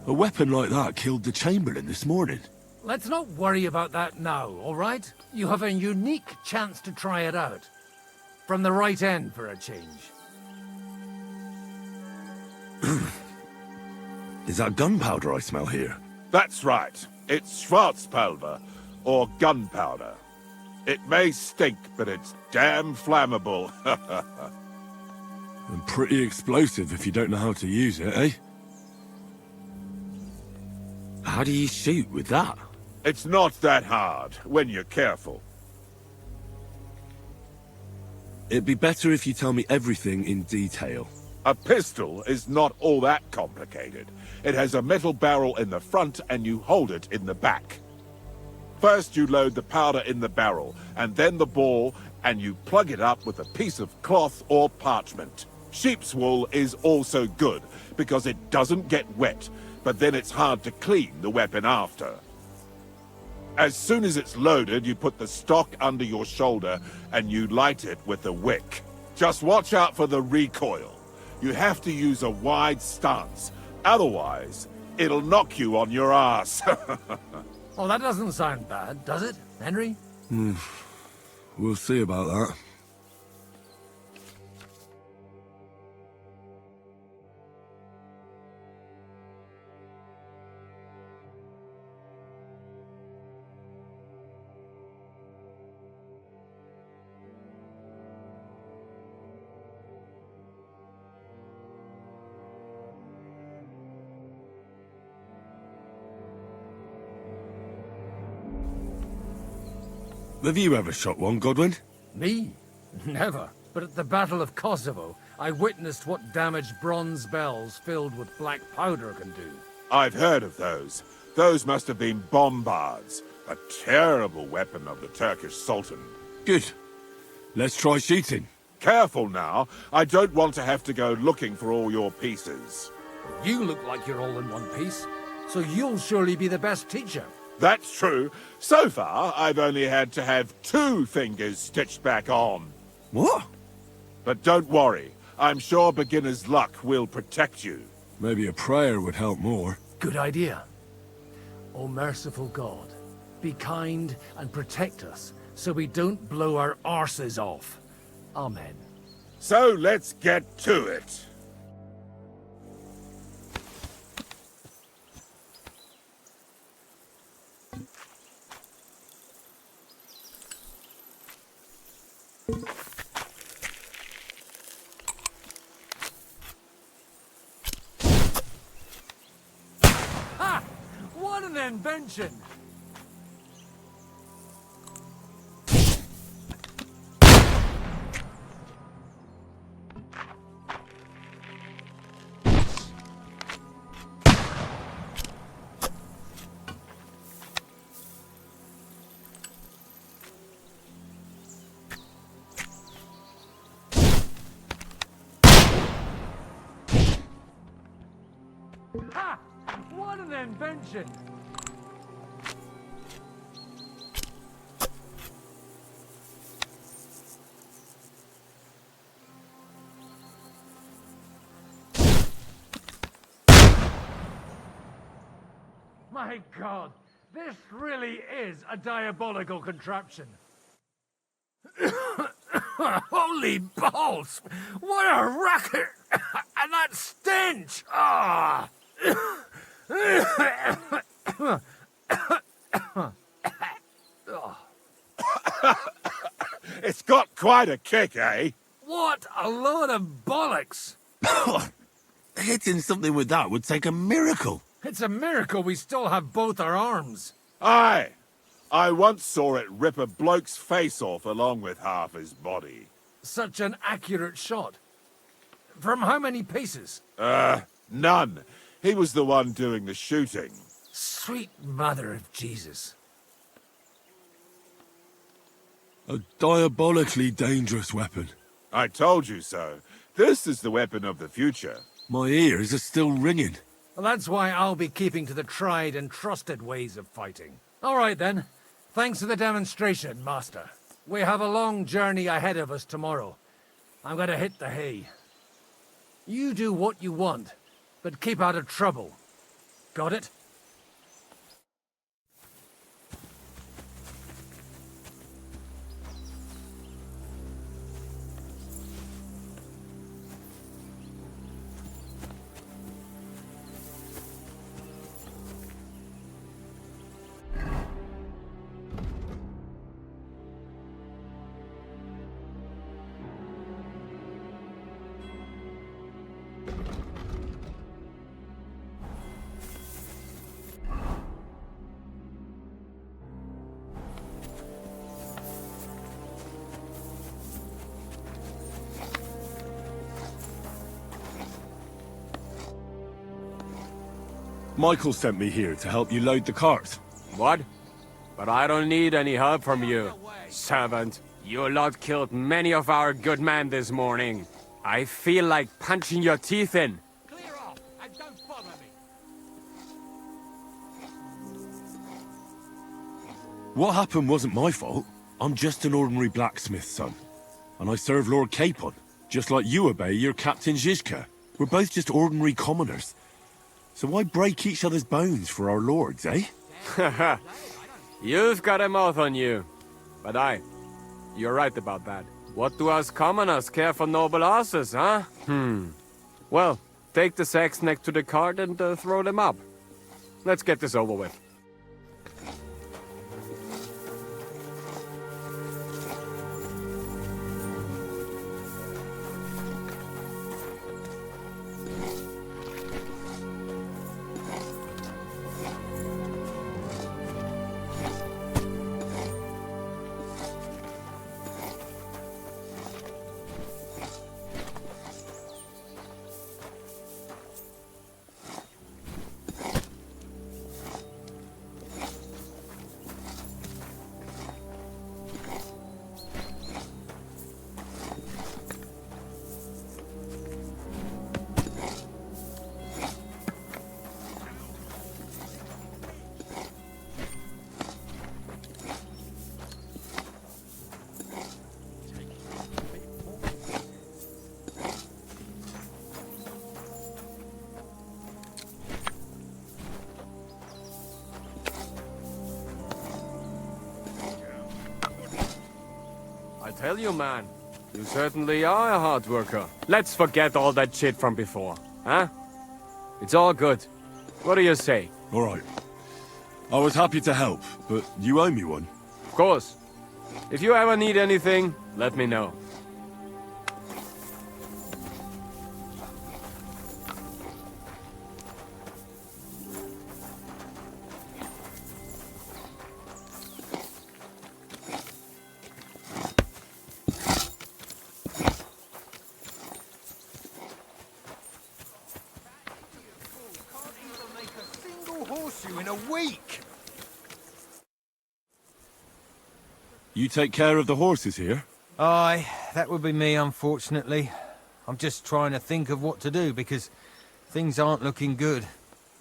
A weapon like that killed the Chamberlain this morning. Let's not worry about that now, all right? You have a unique chance to try it out. From the right end for a change. Is that gunpowder I smell here? That's right. It's Schwarzpulver, or gunpowder. It may stink, but it's damn flammable. And pretty explosive if you don't know how to use it, eh? How do you shoot with that? It's not that hard, when you're careful. It'd be better if you tell me everything in detail. A pistol is not all that complicated. It has a metal barrel in the front and you hold it in the back. First you load the powder in the barrel, and then the ball, and you plug it up with a piece of cloth or parchment. Sheep's wool is also good, because it doesn't get wet, but then it's hard to clean the weapon after. As soon as it's loaded, you put the stock under your shoulder, and you light it with a wick. Just watch out for the recoil. You have to use a wide stance, otherwise it'll knock you on your ass. Oh, that doesn't sound bad, does it, Henry? We'll see about that. Have you ever shot one, Godwin? Me? Never. But at the Battle of Kosovo, I witnessed what damage bronze bells filled with black powder can do. I've heard of those. Those must have been bombards, a terrible weapon of the Turkish Sultan. Good. Let's try shooting. Careful now. I don't want to have to go looking for all your pieces. You look like you're all in one piece, so you'll surely be the best teacher. That's true. So far, I've only had to have 2 fingers stitched back on. What? But don't worry. I'm sure beginner's luck will protect you. Maybe a prayer would help more. Good idea. O merciful God, be kind and protect us so we don't blow our arses off. Amen. So let's get to it. Ha! What an invention! Ha! What an invention! My God, this really is a diabolical contraption. Holy balls! What a racket! And that stench! Ah! It's got quite a kick, eh? What a load of bollocks! Hitting something with that would take a miracle. It's a miracle we still have both our arms. Aye. I once saw it rip a bloke's face off along with half his body. Such an accurate shot. From how many paces? None. He was the one doing the shooting. Sweet mother of Jesus. A diabolically dangerous weapon. I told you so. This is the weapon of the future. My ears are still ringing. Well, that's why I'll be keeping to the tried and trusted ways of fighting. All right, then. Thanks for the demonstration, Master. We have a long journey ahead of us tomorrow. I'm gonna hit the hay. You do what you want, but keep out of trouble. Got it? Michael sent me here to help you load the cart. What? But I don't need any help from you, servant. You lot killed many of our good men this morning. I feel like punching your teeth in. Clear off, and don't bother me. What happened wasn't my fault. I'm just an ordinary blacksmith's son. And I serve Lord Capon, just like you obey your Captain Zizka. We're both just ordinary commoners. So why break each other's bones for our lords, eh? You've got a mouth on you. But you're right about that. What do us commoners care for noble horses, huh? Well, take the sacks next to the cart and throw them up. Let's get this over with. I tell you, man, you certainly are a hard worker. Let's forget all that shit from before, huh? It's all good. What do you say? All right. I was happy to help, but you owe me one. Of course. If you ever need anything, let me know. In a week. You take care of the horses here? Aye, that would be me, unfortunately. I'm just trying to think of what to do, because things aren't looking good.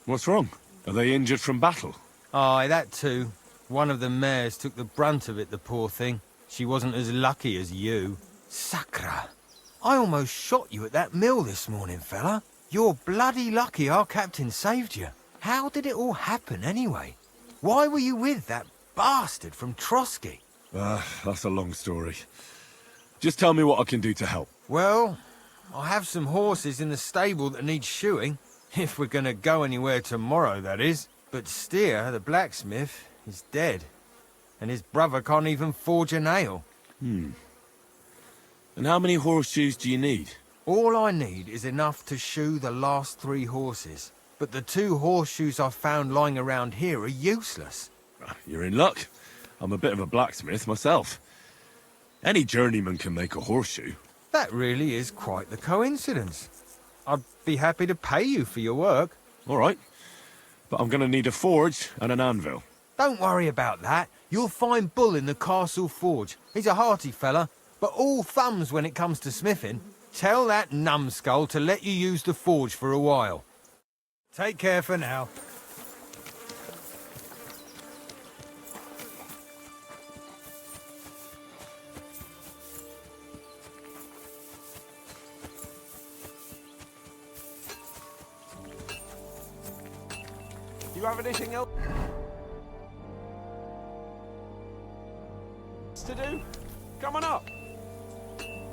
What's wrong? Are they injured from battle? Aye, that too. One of the mares took the brunt of it, the poor thing. She wasn't as lucky as you. Sacra! I almost shot you at that mill this morning, fella. You're bloody lucky our captain saved you. How did it all happen, anyway? Why were you with that bastard from Trotsky? That's a long story. Just tell me what I can do to help. Well, I have some horses in the stable that need shoeing. If we're gonna go anywhere tomorrow, that is. But Steer, the blacksmith, is dead. And his brother can't even forge a nail. And how many horseshoes do you need? All I need is enough to shoe the last 3 horses. But the 2 horseshoes I found lying around here are useless. You're in luck. I'm a bit of a blacksmith myself. Any journeyman can make a horseshoe. That really is quite the coincidence. I'd be happy to pay you for your work. All right. But I'm going to need a forge and an anvil. Don't worry about that. You'll find Bull in the castle forge. He's a hearty fella, but all thumbs when it comes to smithing. Tell that numbskull to let you use the forge for a while. Take care for now. Do you have anything else to do? Come on up.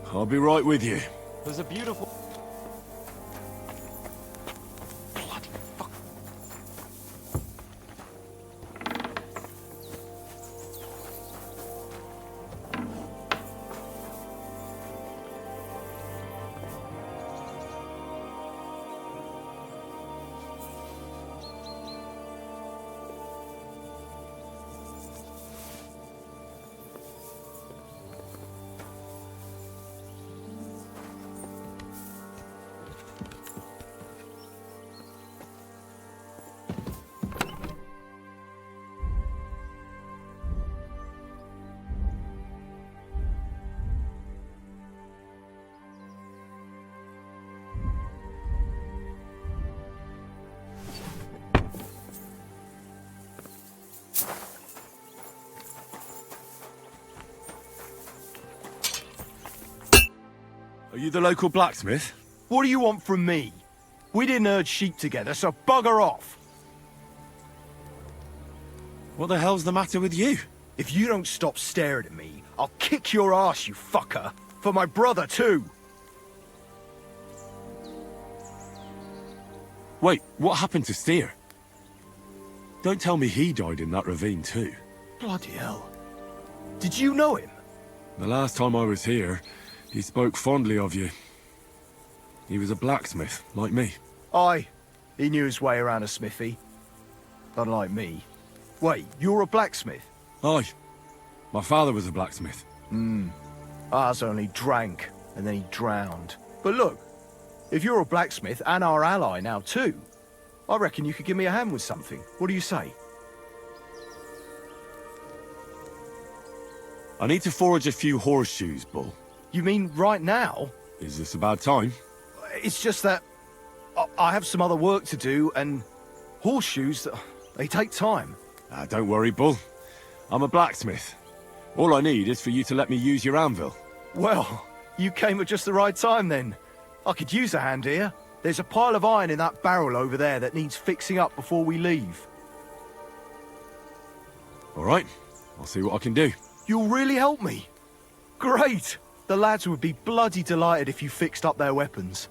I'll be right with you. There's a beautiful... Are you the local blacksmith? What do you want from me? We didn't herd sheep together, so bugger off. What the hell's the matter with you? If you don't stop staring at me, I'll kick your ass, you fucker. For my brother, too. Wait, what happened to Steer? Don't tell me he died in that ravine too. Bloody hell. Did you know him? The last time I was here, he spoke fondly of you. He was a blacksmith, like me. Aye. He knew his way around a smithy. Unlike me. Wait, you're a blacksmith? Aye. My father was a blacksmith. Ours only drank, and then he drowned. But look, if you're a blacksmith and our ally now too, I reckon you could give me a hand with something. What do you say? I need to forge a few horseshoes, Bull. You mean right now? Is this about time? It's just that I have some other work to do, and horseshoes, they take time. Don't worry, Bull. I'm a blacksmith. All I need is for you to let me use your anvil. Well, you came at just the right time then. I could use a hand here. There's a pile of iron in that barrel over there that needs fixing up before we leave. All right, I'll see what I can do. You'll really help me? Great! The lads would be bloody delighted if you fixed up their weapons.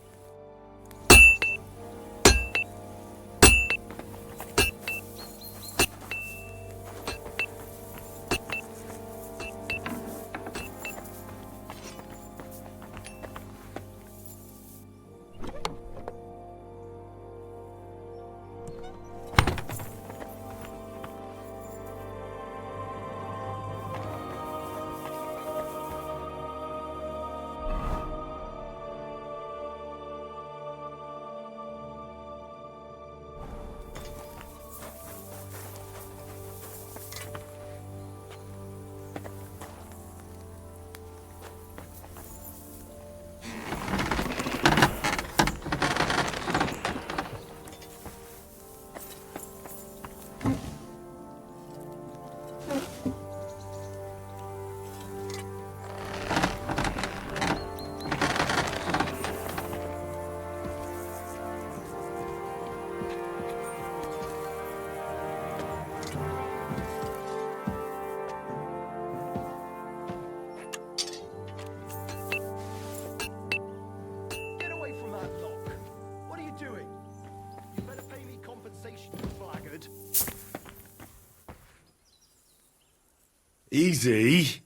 Easy.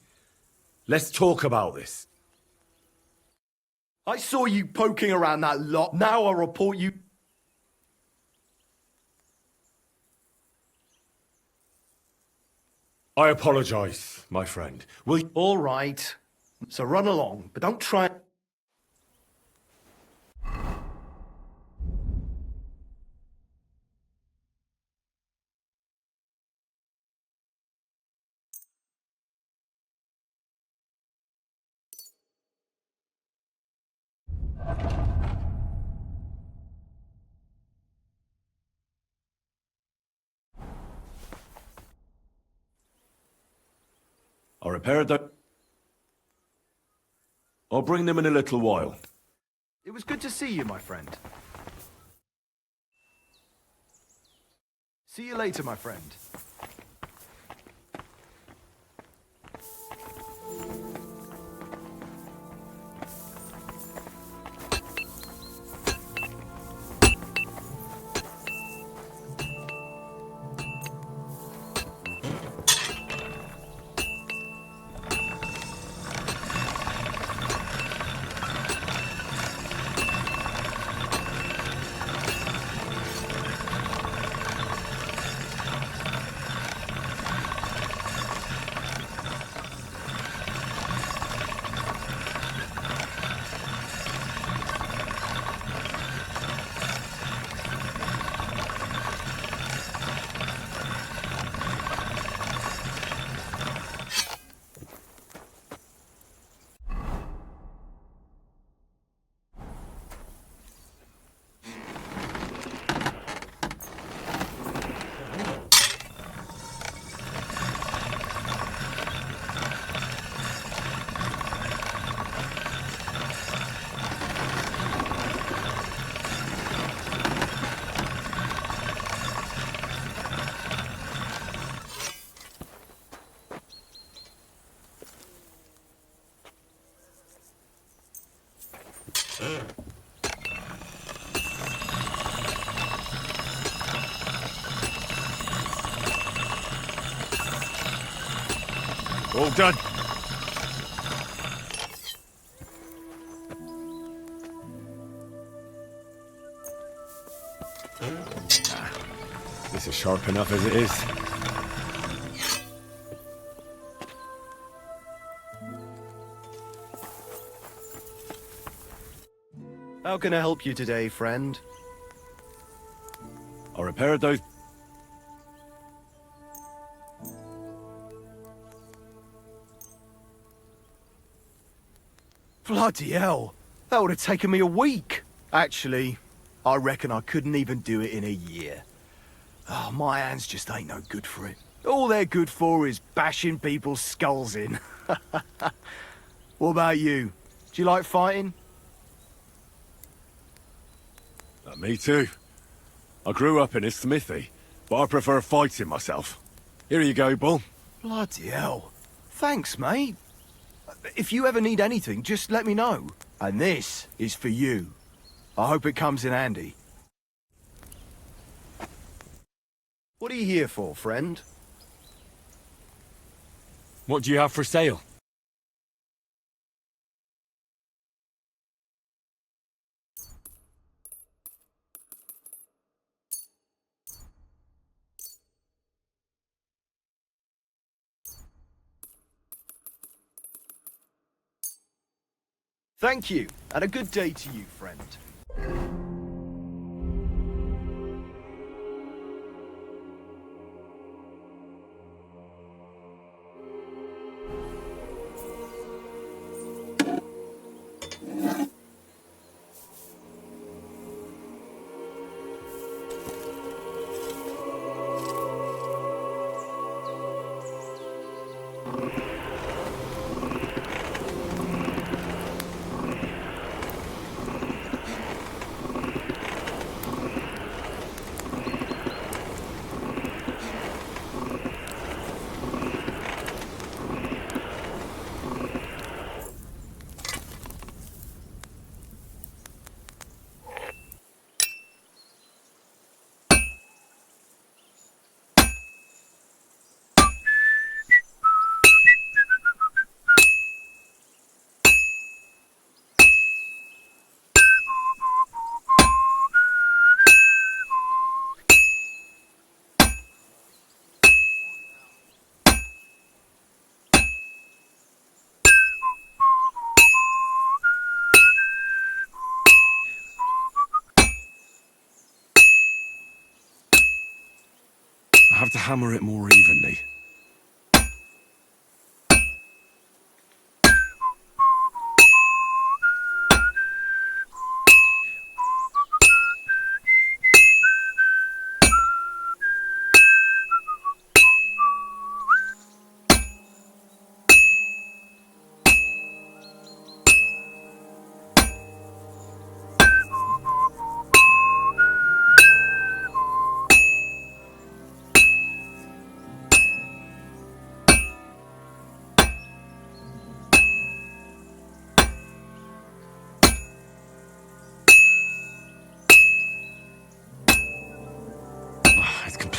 Let's talk about this. I saw you poking around that lot. Now I'll report you... I apologize, my friend. Will you... All right. So run along, but don't try... repaired that. I'll bring them in a little while. It was good to see you, my friend. See you later, my friend. All done. This is sharp enough as it is. How can I help you today, friend? I repaired those. Bloody hell! That would have taken me a week. Actually, I reckon I couldn't even do it in a year. Oh, my hands just ain't no good for it. All they're good for is bashing people's skulls in. What about you? Do you like fighting? Me too. I grew up in a smithy, but I prefer fighting myself. Here you go, Bull. Bloody hell. Thanks, mate. If you ever need anything, just let me know. And this is for you. I hope it comes in handy. What are you here for, friend? What do you have for sale? Thank you, and a good day to you, friend. I have to hammer it more evenly.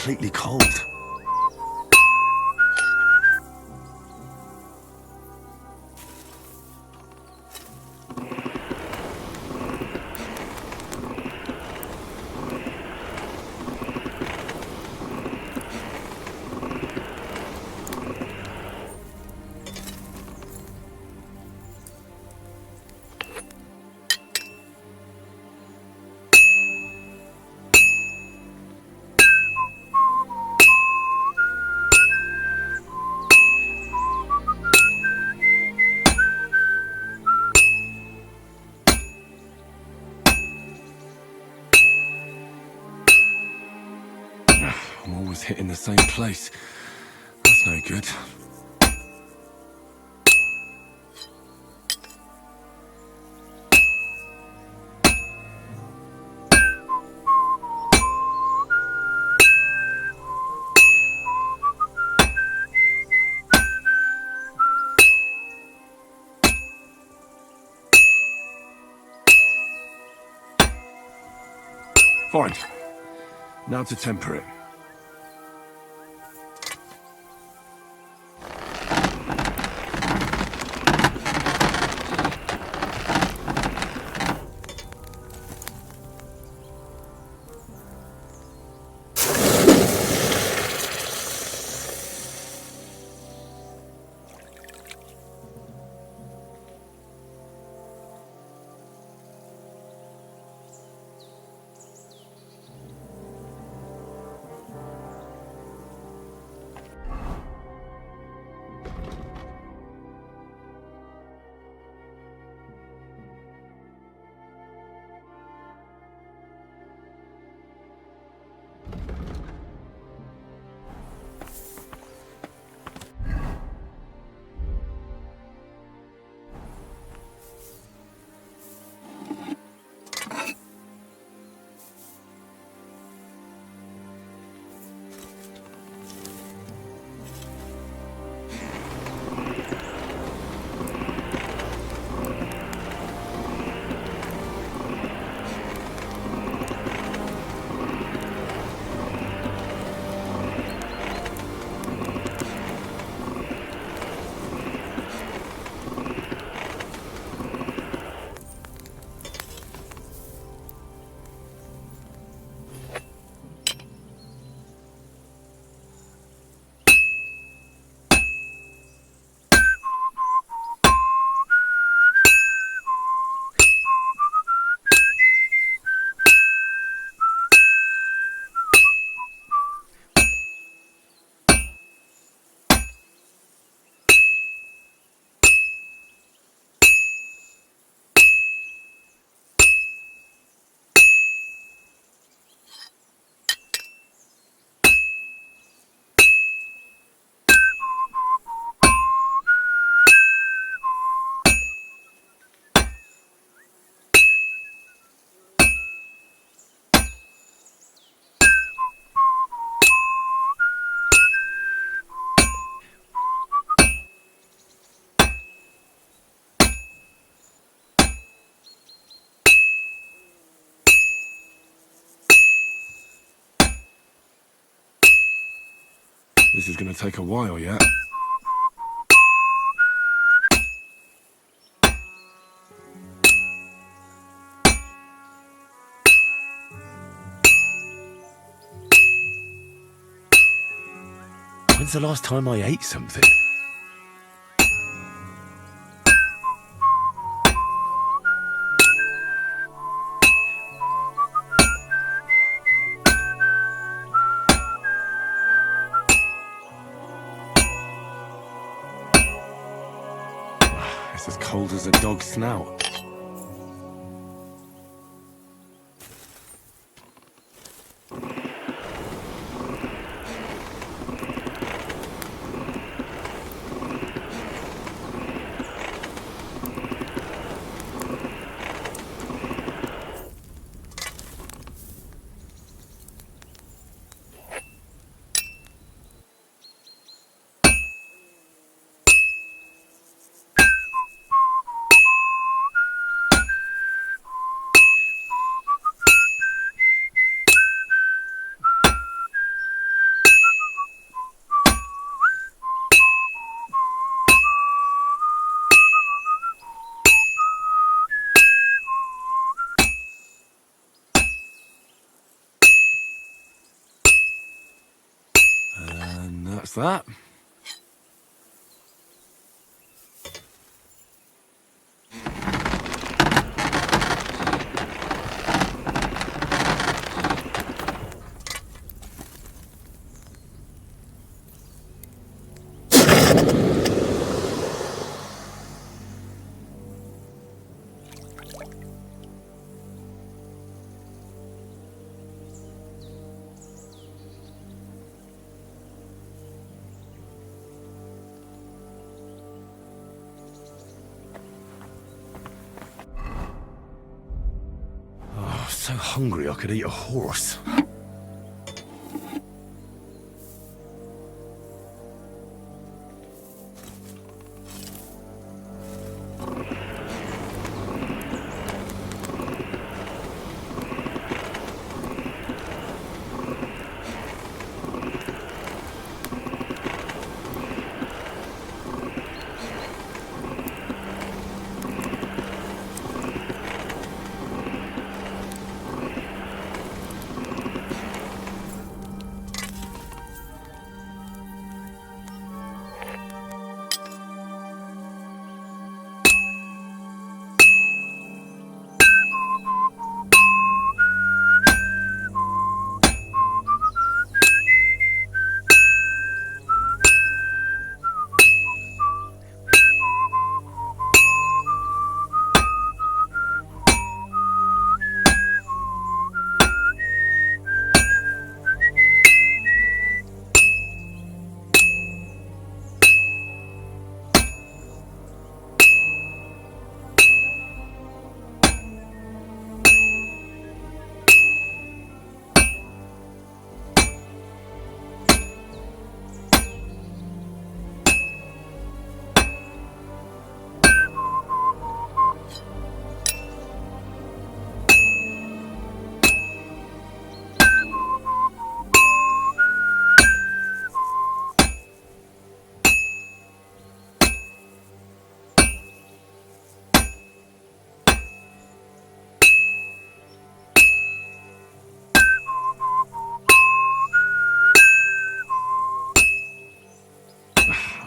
completely cold. I'm always hitting the same place. That's no good. Fine. Now to temper it. This is going to take a while yet. When's the last time I ate something? It's as cold as a dog's snout. that's that. So hungry I could eat a horse.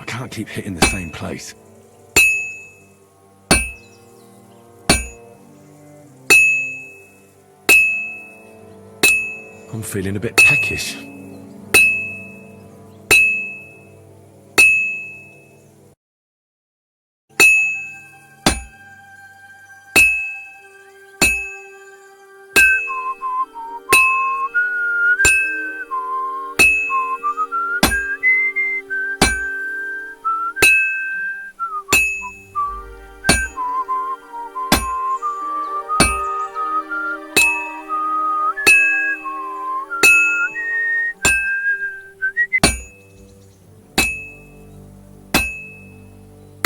I can't keep hitting the same place. I'm feeling a bit peckish.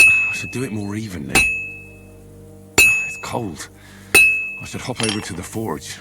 I should do it more evenly. It's cold. I should hop over to the forge.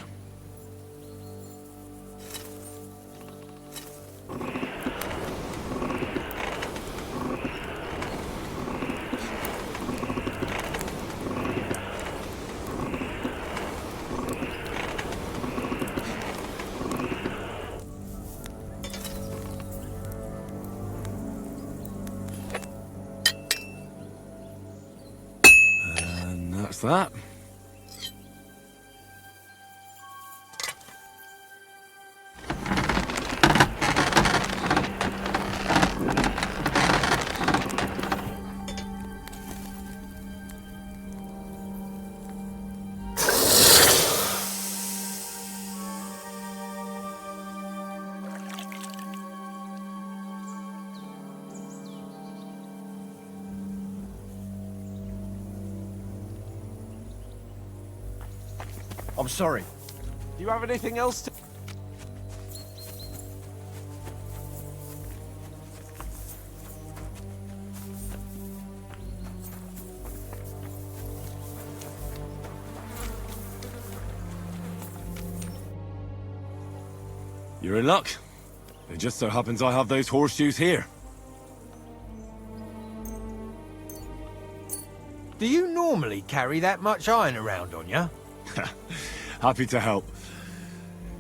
That's that. I'm sorry. Do you have anything else to... You're in luck. It just so happens I have those horseshoes here. Do you normally carry that much iron around on you? Happy to help.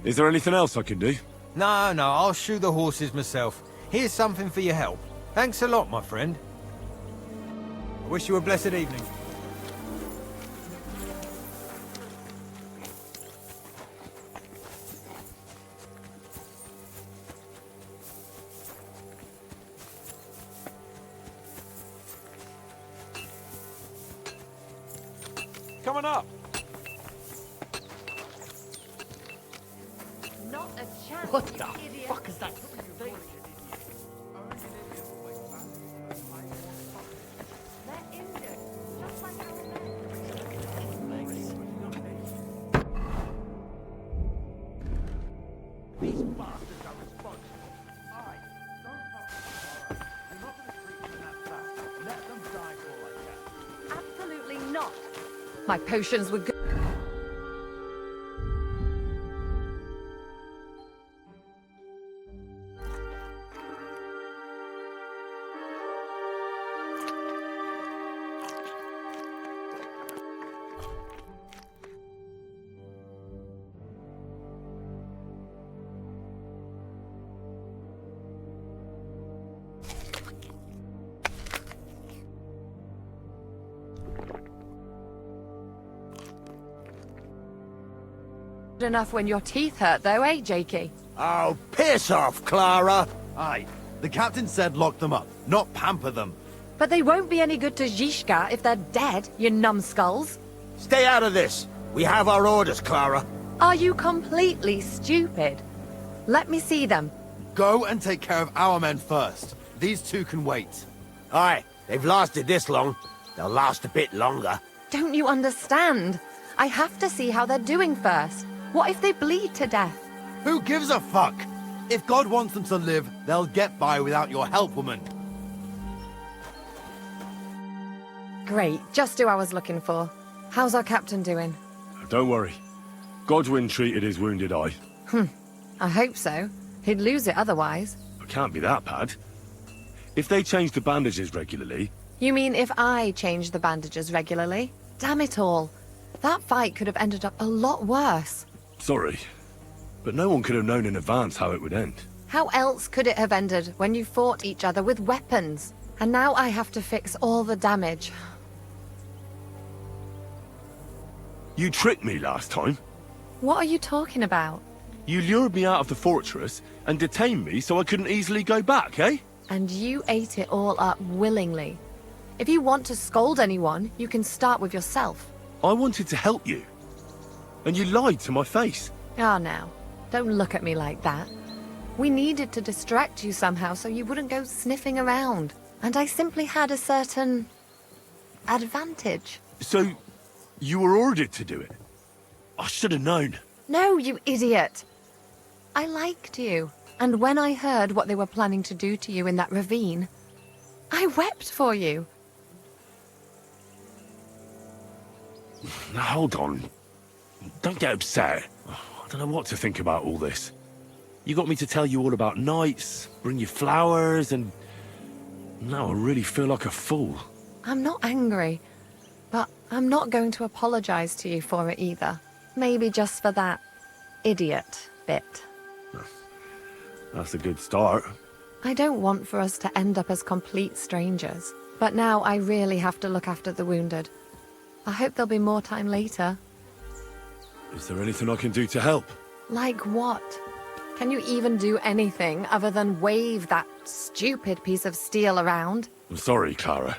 Is there anything else I can do? No, I'll shoe the horses myself. Here's something for your help. Thanks a lot, my friend. I wish you a blessed evening. Coming up. Not a chance. What the fuck is that? They're injured, just like our men. These bastards are responsible. Aye, don't talk. You're not going to treat them that fast. Let them die for all I can. Absolutely not. My potions were good. Enough when your teeth hurt, though, eh, Jakey? Oh, piss off, Clara! Aye, the captain said lock them up, not pamper them. But they won't be any good to Zhishka if they're dead, you numbskulls. Stay out of this. We have our orders, Clara. Are you completely stupid? Let me see them. Go and take care of our men first. These two can wait. Aye, they've lasted this long. They'll last a bit longer. Don't you understand? I have to see how they're doing first. What if they bleed to death? Who gives a fuck? If God wants them to live, they'll get by without your help, woman. Great, just who I was looking for. How's our captain doing? Don't worry. Godwin treated his wounded eye. I hope so. He'd lose it otherwise. It can't be that bad. If they change the bandages regularly... You mean if I change the bandages regularly? Damn it all. That fight could have ended up a lot worse. Sorry, but no one could have known in advance how it would end. How else could it have ended when you fought each other with weapons? And now I have to fix all the damage. You tricked me last time. What are you talking about? You lured me out of the fortress and detained me so I couldn't easily go back, eh? And you ate it all up willingly. If you want to scold anyone, you can start with yourself. I wanted to help you. And you lied to my face. Ah, now. Don't look at me like that. We needed to distract you somehow so you wouldn't go sniffing around. And I simply had a certain... advantage. So, you were ordered to do it? I should have known. No, you idiot! I liked you. And when I heard what they were planning to do to you in that ravine, I wept for you. Now, hold on. Don't get upset. I don't know what to think about all this. You got me to tell you all about knights, bring you flowers, and... now I really feel like a fool. I'm not angry, but I'm not going to apologize to you for it either. Maybe just for that idiot bit. That's a good start. I don't want for us to end up as complete strangers, but now I really have to look after the wounded. I hope there'll be more time later. Is there anything I can do to help? Like what? Can you even do anything other than wave that stupid piece of steel around? I'm sorry, Clara.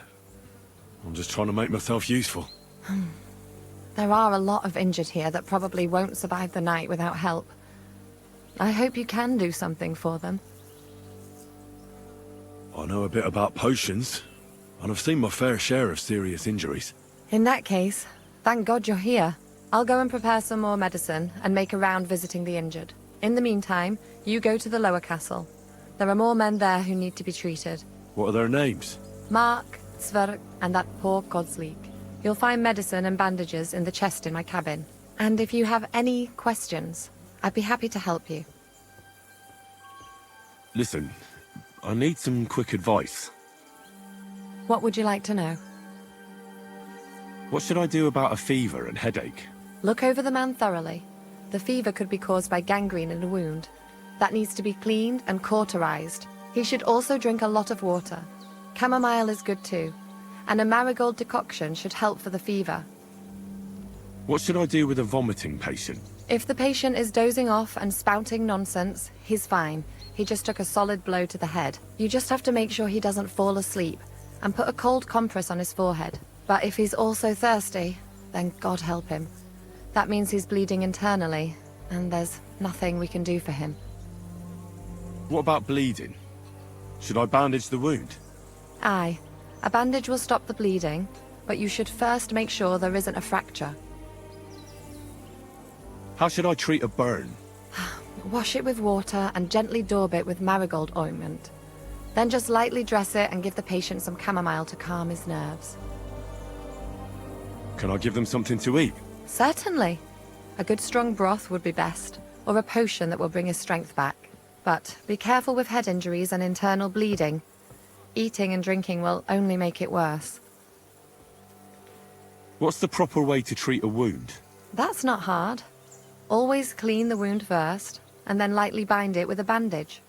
I'm just trying to make myself useful. There are a lot of injured here that probably won't survive the night without help. I hope you can do something for them. I know a bit about potions, and I've seen my fair share of serious injuries. In that case, thank God you're here. I'll go and prepare some more medicine and make a round visiting the injured. In the meantime, you go to the lower castle. There are more men there who need to be treated. What are their names? Mark, Sverk, and that poor Godsleek. You'll find medicine and bandages in the chest in my cabin. And if you have any questions, I'd be happy to help you. Listen, I need some quick advice. What would you like to know? What should I do about a fever and headache? Look over the man thoroughly. The fever could be caused by gangrene in a wound. That needs to be cleaned and cauterized. He should also drink a lot of water. Chamomile is good too, and a marigold decoction should help for the fever. What should I do with a vomiting patient? If the patient is dozing off and spouting nonsense, he's fine. He just took a solid blow to the head. You just have to make sure he doesn't fall asleep, and put a cold compress on his forehead. But if he's also thirsty, then God help him. That means he's bleeding internally, and there's nothing we can do for him. What about bleeding? Should I bandage the wound? Aye. A bandage will stop the bleeding, but you should first make sure there isn't a fracture. How should I treat a burn? Wash it with water and gently daub it with marigold ointment. Then just lightly dress it and give the patient some chamomile to calm his nerves. Can I give them something to eat? Certainly. A good strong broth would be best, or a potion that will bring his strength back. But be careful with head injuries and internal bleeding. Eating and drinking will only make it worse. What's the proper way to treat a wound? That's not hard. Always clean the wound first, and then lightly bind it with a bandage.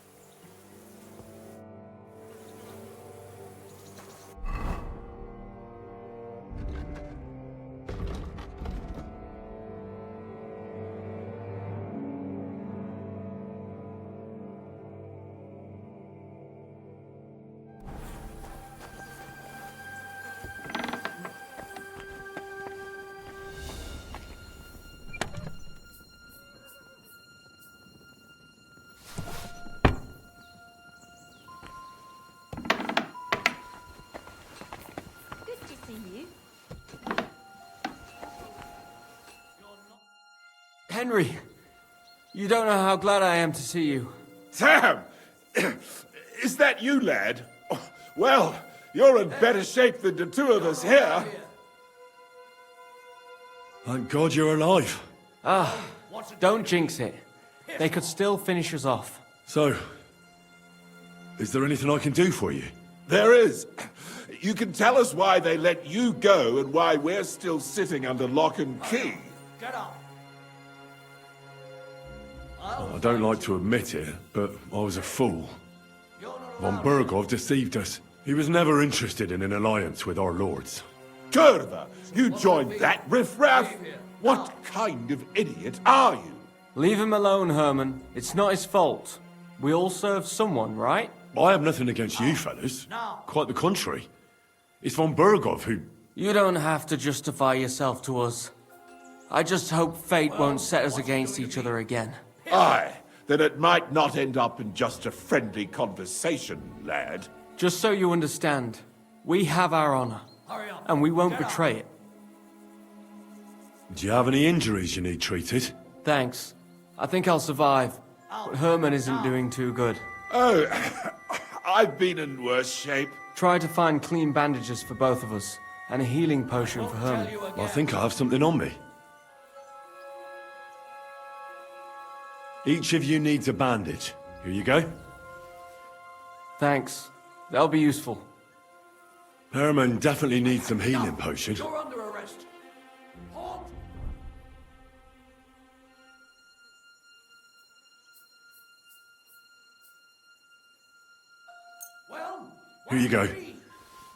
Henry, you don't know how glad I am to see you. Sam! Is that you, lad? Well, you're in better shape than the two of us here. Thank God you're alive. Ah, don't jinx it. They could still finish us off. So, is there anything I can do for you? There is. You can tell us why they let you go and why we're still sitting under lock and key. Get up. I don't like to admit it, but I was a fool. Von Bergov deceived us. He was never interested in an alliance with our lords. Curva, you joined that riffraff? What kind of idiot are you? Leave him alone, Herman. It's not his fault. We all serve someone, right? I have nothing against you fellas. Quite the contrary. It's von Bergov who... You don't have to justify yourself to us. I just hope fate won't set us against each other again. Aye, then it might not end up in just a friendly conversation, lad. Just so you understand, we have our honor, and we won't betray it. Do you have any injuries you need treated? Thanks. I think I'll survive, but Herman isn't doing too good. Oh, I've been in worse shape. Try to find clean bandages for both of us, and a healing potion for Herman. I think I have something on me. Each of you needs a bandage. Here you go. Thanks. That'll be useful. Herman definitely needs some healing potion. You're under arrest. Halt! Well, Here you go.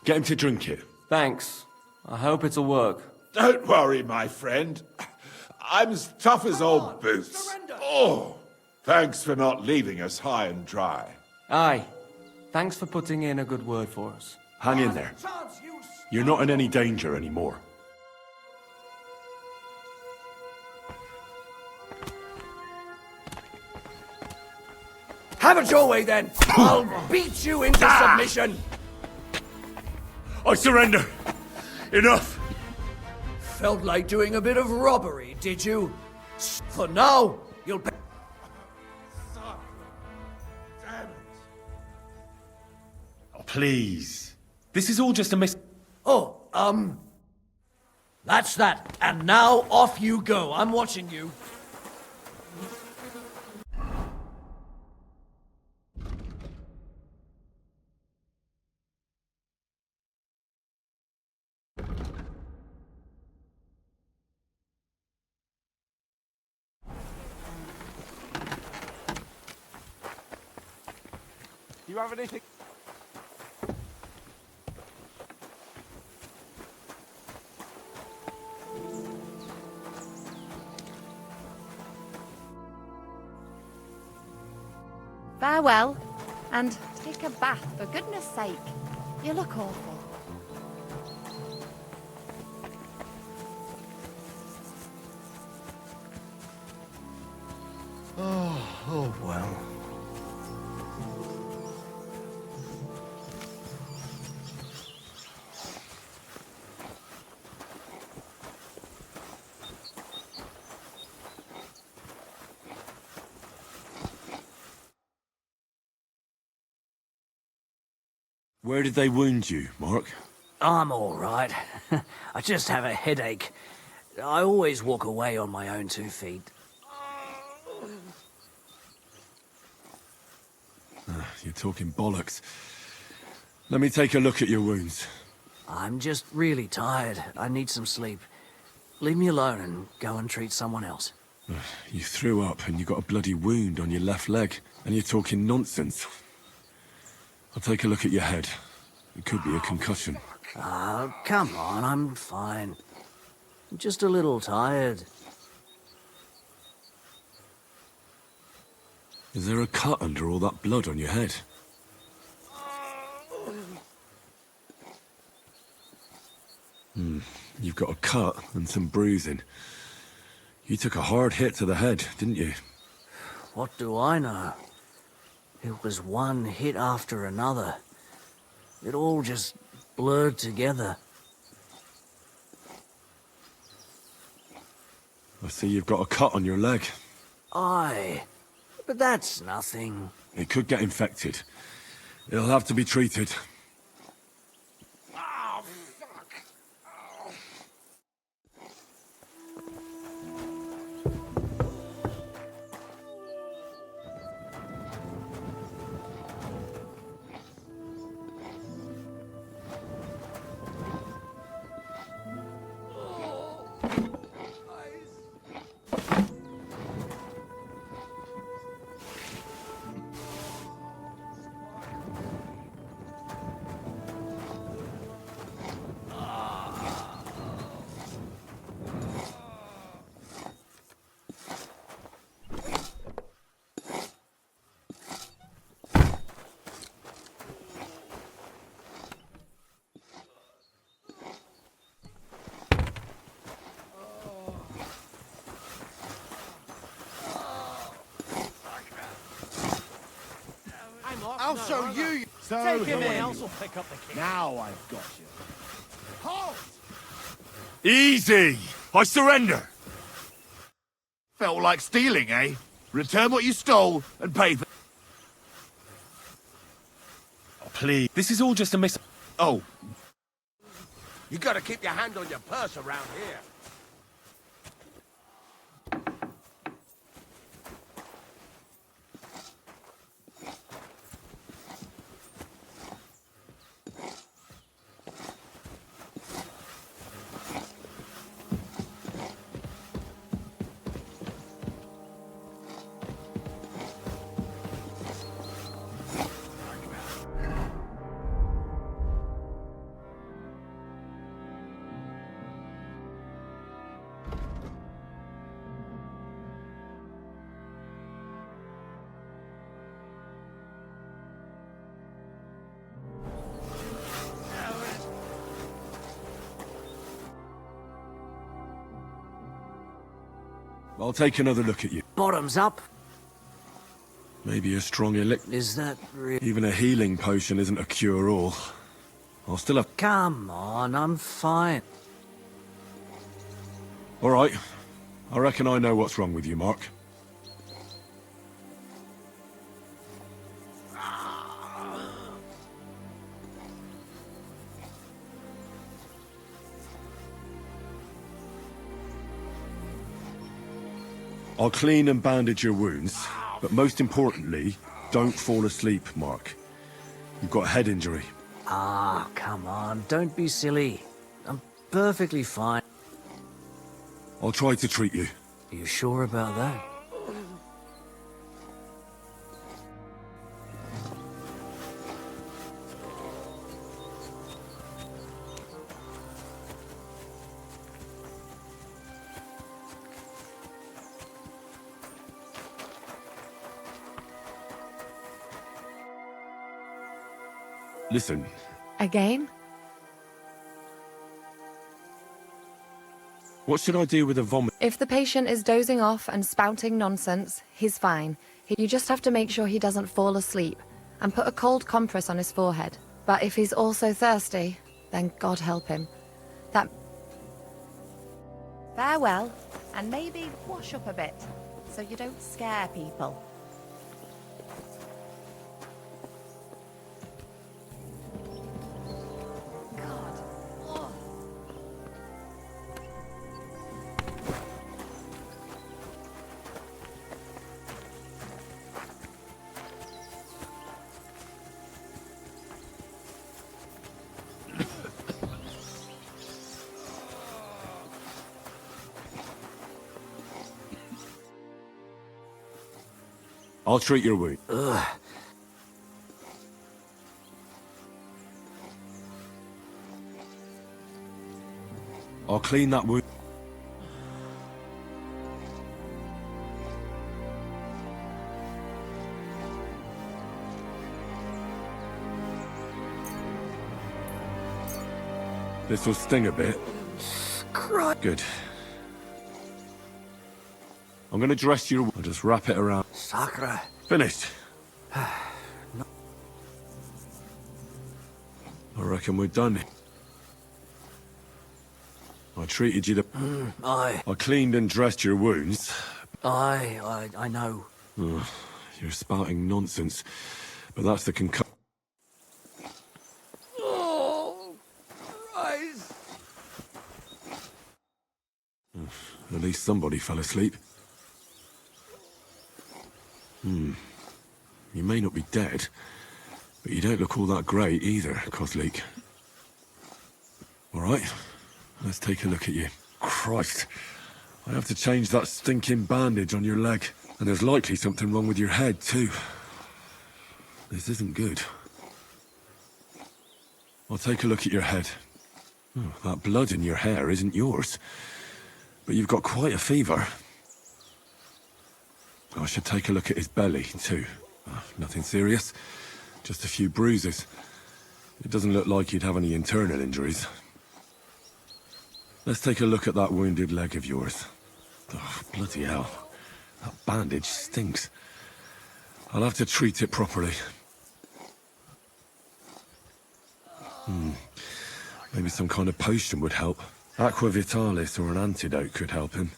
Get him to drink it. Thanks. I hope it'll work. Don't worry, my friend. I'm as tough as old boots. Oh, thanks for not leaving us high and dry. Aye. Thanks for putting in a good word for us. Hang in there. You're not in any danger anymore. have it your way then. I'll beat you into submission. I surrender. Enough. Felt like doing a bit of robbery, did you? For now, you'll pay. Oh, please. This is all just a That's that. And now off you go. I'm watching you. Do you have anything? Farewell. And take a bath, for goodness sake. You look awful. Oh well. Where did they wound you, Mark? I'm all right. I just have a headache. I always walk away on my own 2 feet. You're talking bollocks. Let me take a look at your wounds. I'm just really tired. I need some sleep. Leave me alone and go and treat someone else. You threw up and you got a bloody wound on your left leg, and you're talking nonsense. I'll take a look at your head. It could be a concussion. Oh, come on, I'm fine. I'm just a little tired. Is there a cut under all that blood on your head? You've got a cut and some bruising. You took a hard hit to the head, didn't you? What do I know? It was one hit after another. It all just blurred together. I see you've got a cut on your leg. Aye, but that's nothing. It could get infected. It'll have to be treated. I'll show you. So Take him someone in. else will pick up the key. Now I've got you. Halt! Easy! I surrender! Felt like stealing, eh? Return what you stole and pay for... Oh, please. This is all just a Oh. You gotta keep your hand on your purse around here. I'll take another look at you. Bottoms up. Maybe a strong elixir. Is that real? Even a healing potion isn't a cure-all. I'll still have... Come on, I'm fine. All right. I reckon I know what's wrong with you, Mark. I'll clean and bandage your wounds, but most importantly, don't fall asleep, Mark. You've got a head injury. Ah, come on, don't be silly. I'm perfectly fine. I'll try to treat you. Are you sure about that? Listen, Again? what should I do with the vomit? If the patient is dozing off and spouting nonsense, he's fine. You just have to make sure he doesn't fall asleep and put a cold compress on his forehead. But if he's also thirsty, then God help him. That... Farewell, and maybe wash up a bit, so you don't scare people. I'll treat your wound. Ugh. I'll clean that wound. This will sting a bit. Good. I'm gonna dress you. I'll just wrap it around. Sacre. Finished. I reckon we're done. I treated you to... Aye. I cleaned and dressed your wounds. I know. Oh, you're spouting nonsense. But that's the concussion. Oh, Christ. At least somebody fell asleep. You may not be dead, but you don't look all that great either, Kozlik. All right, let's take a look at you. Christ, I have to change that stinking bandage on your leg. And there's likely something wrong with your head, too. This isn't good. I'll take a look at your head. Oh, that blood in your hair isn't yours. But you've got quite a fever. I should take a look at his belly, too. Nothing serious. Just a few bruises. It doesn't look like he'd have any internal injuries. Let's take a look at that wounded leg of yours. Oh, bloody hell. That bandage stinks. I'll have to treat it properly. Maybe some kind of potion would help. Aqua Vitalis or an antidote could help him.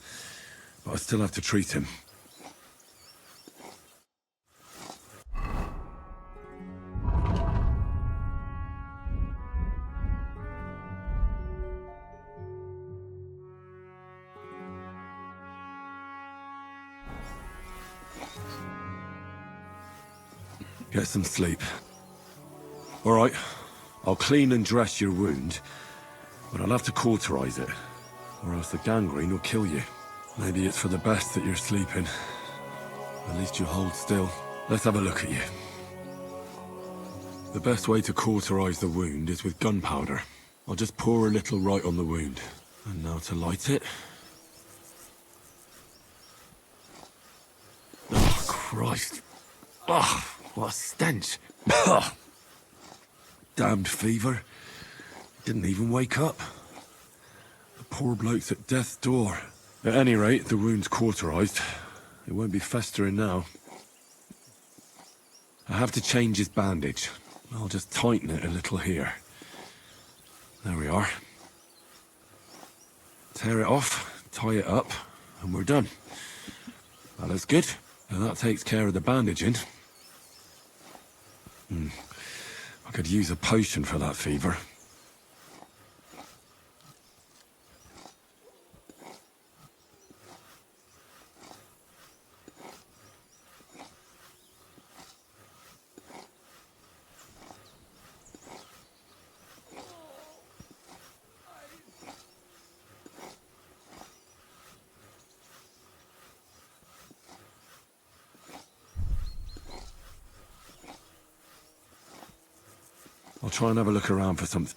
But I still have to treat him. Get some sleep. All right, I'll clean and dress your wound, but I'll have to cauterize it, or else the gangrene will kill you. Maybe it's for the best that you're sleeping. At least you hold still. Let's have a look at you. The best way to cauterize the wound is with gunpowder. I'll just pour a little right on the wound. And now to light it. Oh, Christ. Oh, what a stench. Damned fever. Didn't even wake up. The poor bloke's at death's door. At any rate, the wound's cauterized. It won't be festering now. I have to change his bandage. I'll just tighten it a little here. There we are. Tear it off, tie it up, and we're done. That looks good. And that takes care of the bandaging. I could use a potion for that fever. I'll try and have a look around for something.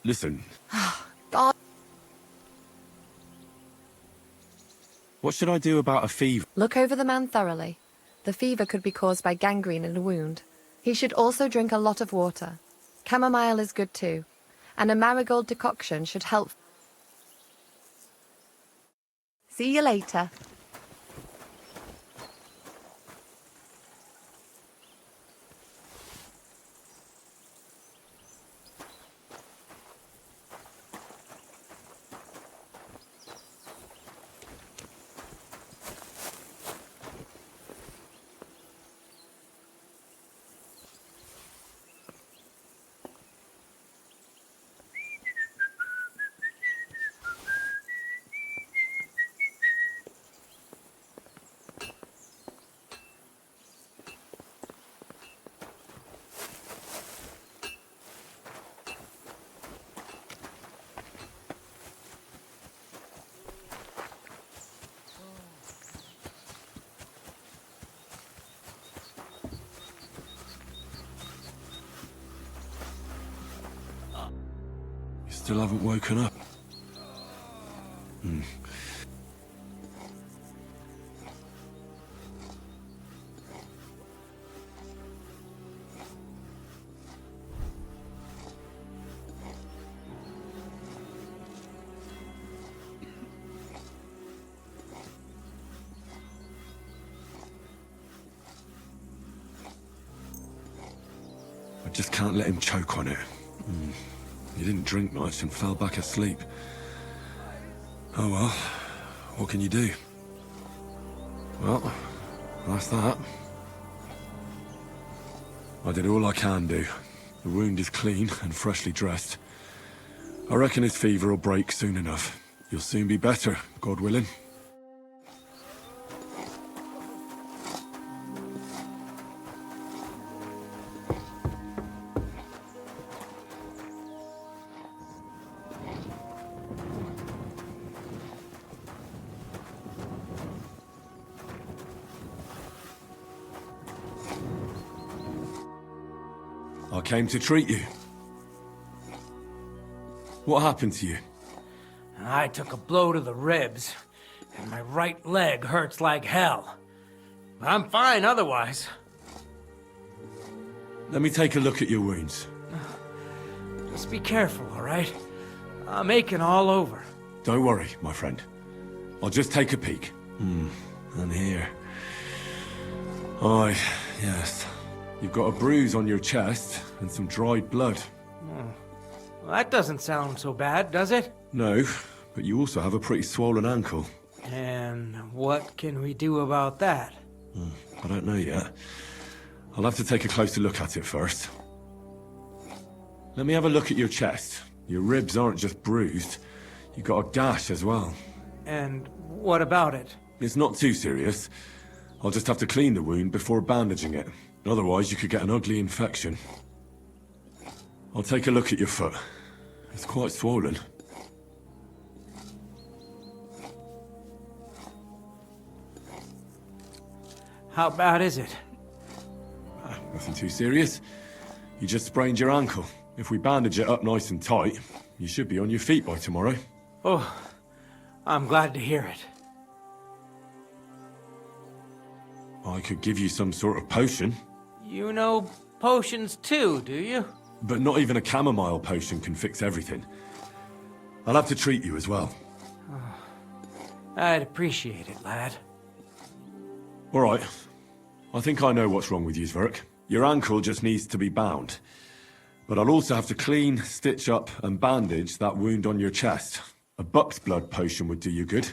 Listen, God. what should I do about a fever? Look over the man thoroughly. The fever could be caused by gangrene in a wound. He should also drink a lot of water. Chamomile is good too. And a marigold decoction should help. See you later. Still haven't woken up. I just can't let him choke on it. He didn't drink much and fell back asleep. Oh well, what can you do? Well, that's that. I did all I can do. The wound is clean and freshly dressed. I reckon his fever will break soon enough. You'll soon be better, God willing. I came to treat you. What happened to you? I took a blow to the ribs, and my right leg hurts like hell. I'm fine otherwise. Let me take a look at your wounds. Just be careful, all right? I'm aching all over. Don't worry, my friend. I'll just take a peek. And here. Aye, yes. You've got a bruise on your chest and some dried blood. Well, that doesn't sound so bad, does it? No, but you also have a pretty swollen ankle. And what can we do about that? I don't know yet. I'll have to take a closer look at it first. Let me have a look at your chest. Your ribs aren't just bruised. You've got a gash as well. And what about it? It's not too serious. I'll just have to clean the wound before bandaging it. Otherwise, you could get an ugly infection. I'll take a look at your foot. It's quite swollen. How bad is it? Nothing too serious. You just sprained your ankle. If we bandage it up nice and tight, you should be on your feet by tomorrow. Oh, I'm glad to hear it. I could give you some sort of potion. You know potions too, do you? But not even a chamomile potion can fix everything. I'll have to treat you as well. I'd appreciate it, lad. All right. I think I know what's wrong with you, Zverk. Your ankle just needs to be bound. But I'll also have to clean, stitch up, and bandage that wound on your chest. A buck's blood potion would do you good.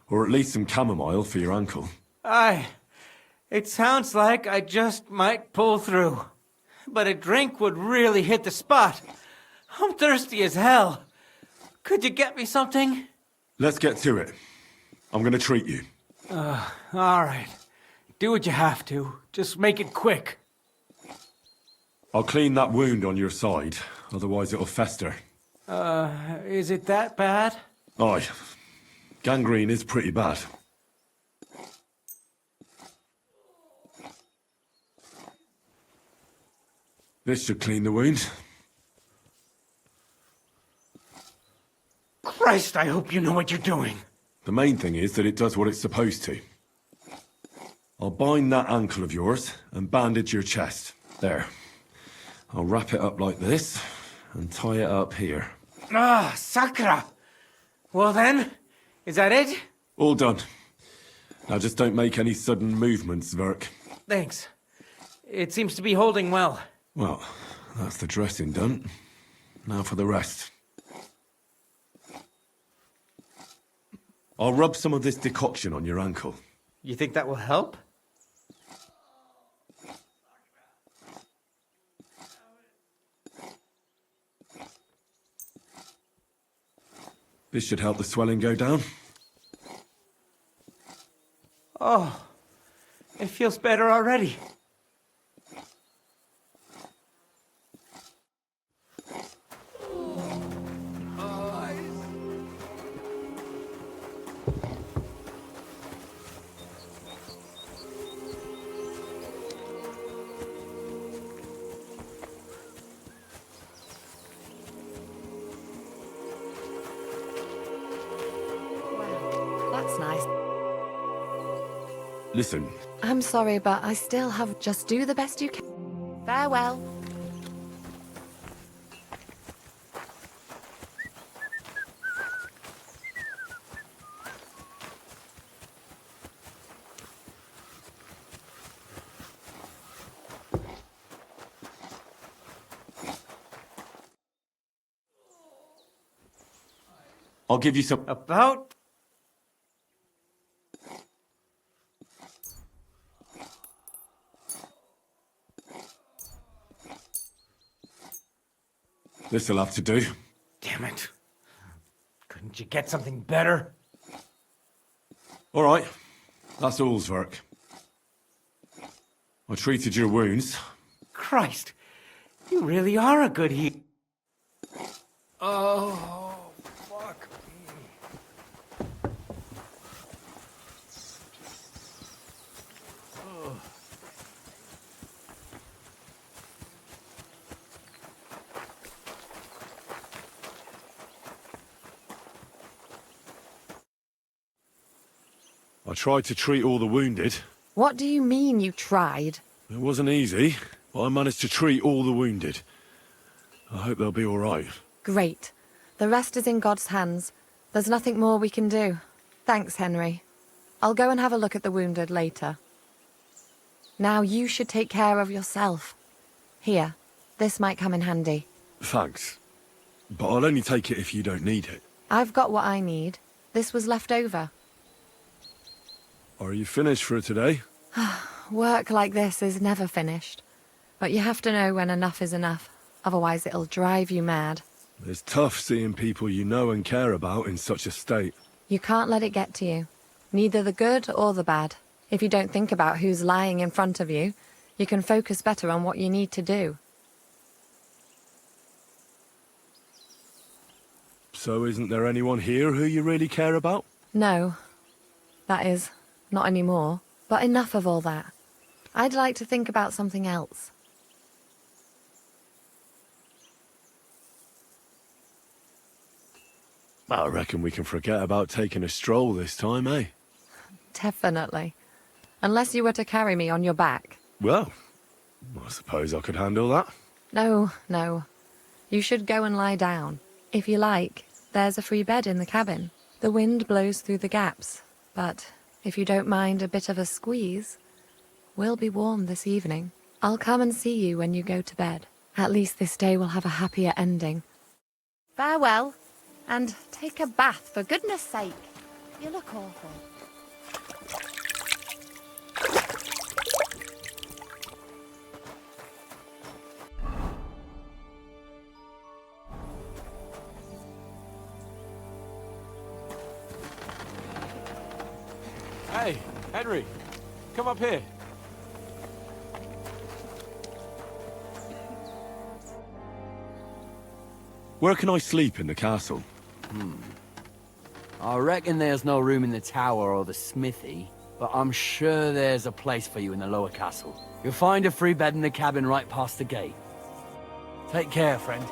Or at least some chamomile for your ankle. It sounds like I just might pull through. But a drink would really hit the spot. I'm thirsty as hell. Could you get me something? Let's get to it. I'm gonna treat you. All right. Do what you have to. Just make it quick. I'll clean that wound on your side, otherwise it'll fester. Is it that bad? Aye. Gangrene is pretty bad. This should clean the wound. Christ, I hope you know what you're doing. The main thing is that it does what it's supposed to. I'll bind that ankle of yours and bandage your chest. There. I'll wrap it up like this and tie it up here. Ah, Sakra! Well then, is that it? All done. Now just don't make any sudden movements, Verk. Thanks. It seems to be holding well. Well, that's the dressing done. Now for the rest. I'll rub some of this decoction on your ankle. You think that will help? This should help the swelling go down. Oh, it feels better already. That's nice. Listen, I'm sorry, but I still have... Just do the best you can. Farewell. I'll give you some... About? This'll have to do. Damn it. Couldn't you get something better? All right. That's all's work. I treated your wounds. Christ, you really are a good healer. Oh, fuck me. I tried to treat all the wounded. What do you mean you tried? It wasn't easy, but I managed to treat all the wounded. I hope they'll be all right. Great. The rest is in God's hands. There's nothing more we can do. Thanks, Henry. I'll go and have a look at the wounded later. Now you should take care of yourself. Here, this might come in handy. Thanks. But I'll only take it if you don't need it. I've got what I need. This was left over. Are you finished for today? Work like this is never finished. But you have to know when enough is enough. Otherwise it'll drive you mad. It's tough seeing people you know and care about in such a state. You can't let it get to you. Neither the good or the bad. If you don't think about who's lying in front of you, you can focus better on what you need to do. So isn't there anyone here who you really care about? No. That is, not anymore. But enough of all that. I'd like to think about something else. I reckon we can forget about taking a stroll this time, eh? Definitely. Unless you were to carry me on your back. Well, I suppose I could handle that. No, no. You should go and lie down. If you like, there's a free bed in the cabin. The wind blows through the gaps, but if you don't mind a bit of a squeeze, we'll be warm this evening. I'll come and see you when you go to bed. At least this day will have a happier ending. Farewell, and take a bath for goodness sake. You look awful. Hey, Henry, come up here. Where can I sleep in the castle? I reckon there's no room in the tower or the smithy, but I'm sure there's a place for you in the lower castle. You'll find a free bed in the cabin right past the gate. Take care, friend.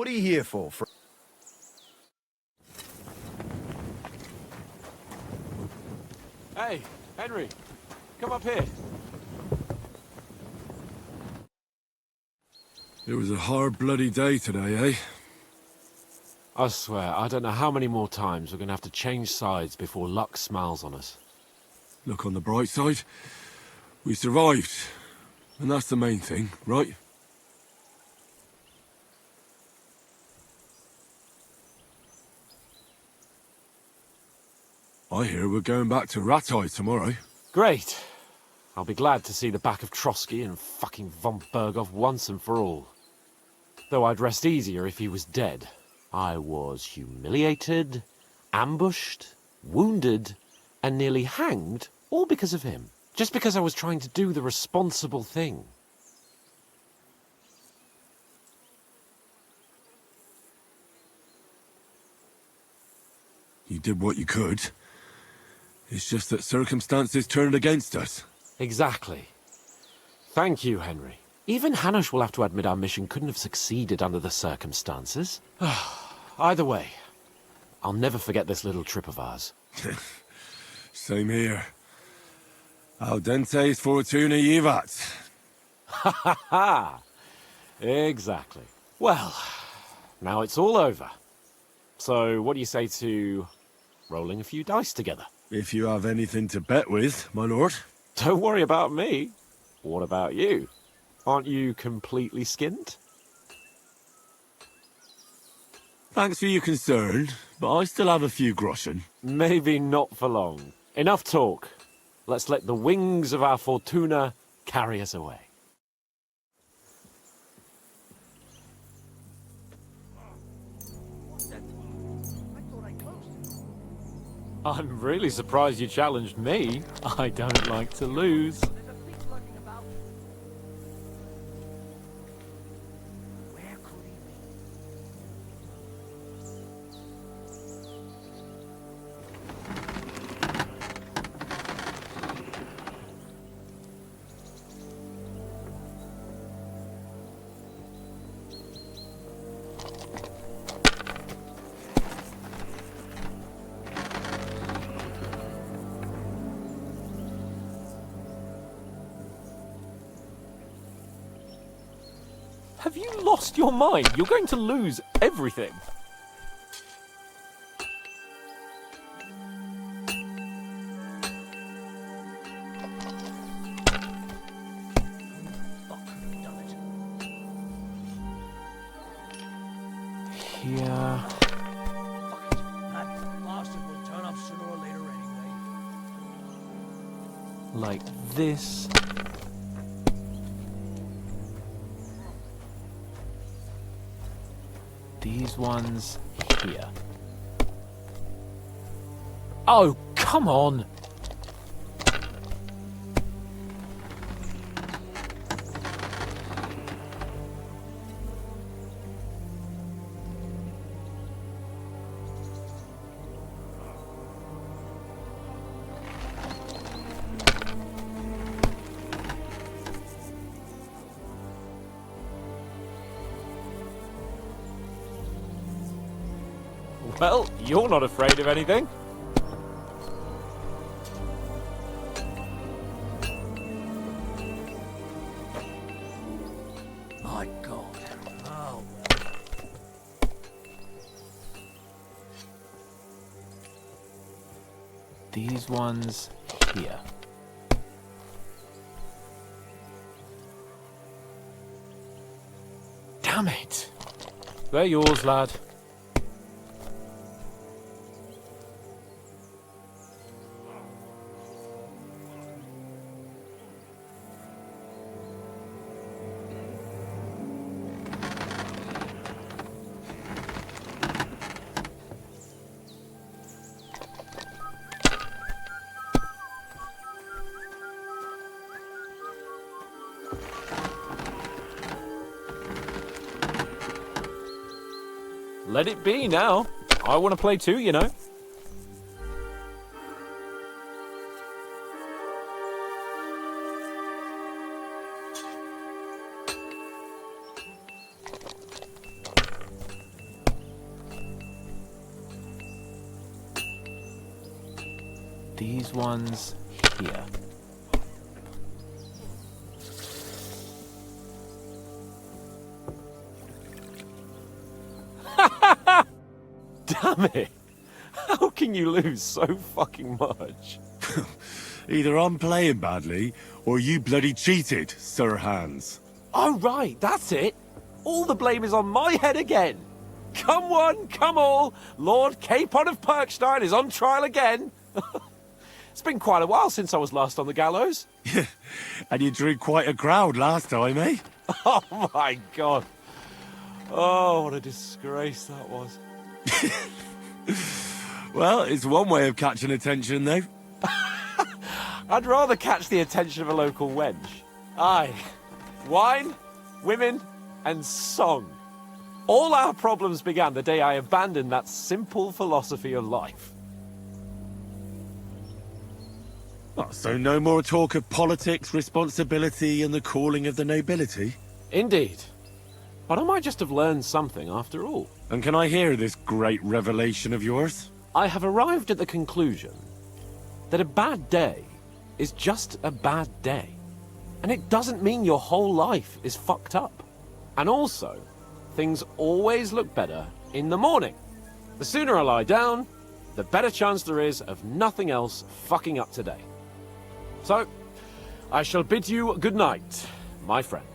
What are you here for? Hey, Henry, come up here. It was a hard bloody day today, eh? I swear, I don't know how many more times we're gonna have to change sides before luck smiles on us. Look on the bright side. We survived. And that's the main thing, right? I hear we're going back to Rattay tomorrow. Great. I'll be glad to see the back of Trotsky and fucking von Berghoff once and for all. Though I'd rest easier if he was dead. I was humiliated, ambushed, wounded, and nearly hanged, all because of him. Just because I was trying to do the responsible thing. You did what you could. It's just that circumstances turned against us. Exactly. Thank you, Henry. Even Hanush will have to admit our mission couldn't have succeeded under the circumstances. Either way, I'll never forget this little trip of ours. Same here. Al dentes fortuna jivat. Ha ha ha! Exactly. Well, now it's all over. So what do you say to rolling a few dice together? If you have anything to bet with, my lord. Don't worry about me. What about you? Aren't you completely skinned? Thanks for your concern, but I still have a few groschen. Maybe not for long. Enough talk. Let's let the wings of our fortuna carry us away. I'm really surprised you challenged me. I don't like to lose. Have you lost your mind? You're going to lose everything. Here. That bastard will turn up sooner or later anyway. Like this. These ones here. Oh, come on! Well, you're not afraid of anything. My God. Oh. These ones here. Damn it! They're yours, lad. Let it be now. I want to play too, you know. these ones here. Damn it! How can you lose so fucking much? Either I'm playing badly, or you bloody cheated, Sir Hans. Oh, right, that's it. All the blame is on my head again. Come one, come all, Lord Capon of Perkstein is on trial again. It's been quite a while since I was last on the gallows. And you drew quite a crowd last time, eh? Oh my god. Oh, what a disgrace that was. Well, it's one way of catching attention, though. I'd rather catch the attention of a local wench. Aye. Wine, women, and song. All our problems began the day I abandoned that simple philosophy of life. Oh, so no more talk of politics, responsibility, and the calling of the nobility? Indeed. But I might just have learned something after all. And can I hear this great revelation of yours? I have arrived at the conclusion that a bad day is just a bad day. And it doesn't mean your whole life is fucked up. And also, things always look better in the morning. The sooner I lie down, the better chance there is of nothing else fucking up today. So, I shall bid you good night, my friend.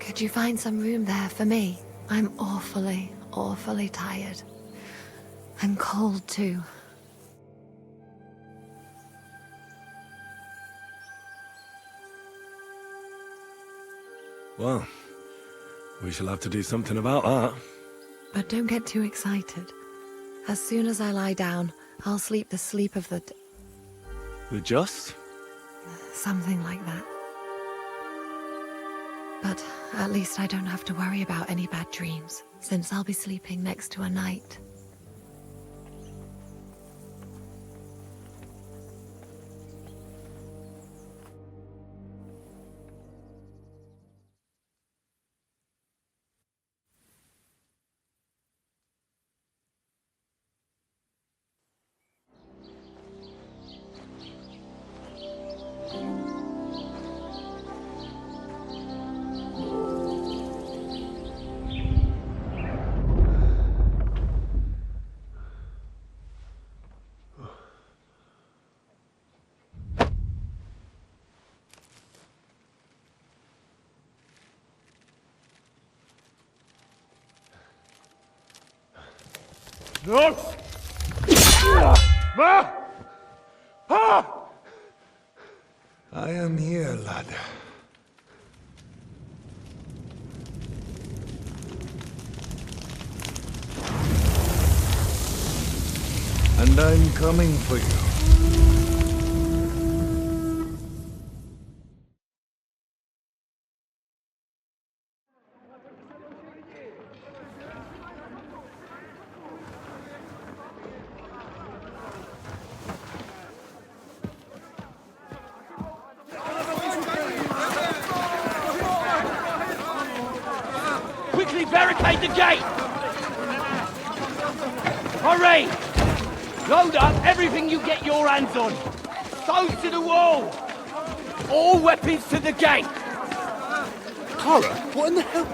Could you find some room there for me? I'm awfully, awfully tired. And cold too. Well, we shall have to do something about that. But don't get too excited. As soon as I lie down, I'll sleep the sleep of the... The just? something like that. But at least I don't have to worry about any bad dreams, since I'll be sleeping next to a knight. North! Ma! Ah! I am here, lad. And I'm coming for you. Quickly barricade the gate! Hurry! Load up everything you get your hands on. Stones to the wall! All weapons to the gate! Clara, what in the hell?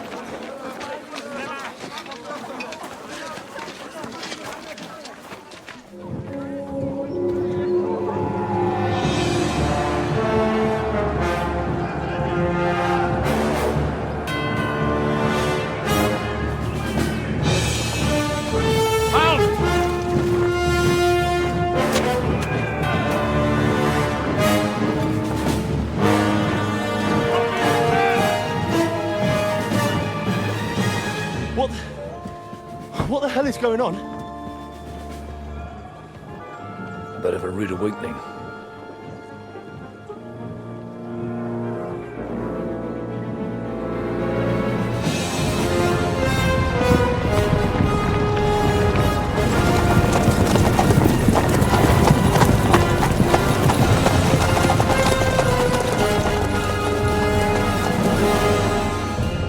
What the hell is going on? A bit of a rude awakening.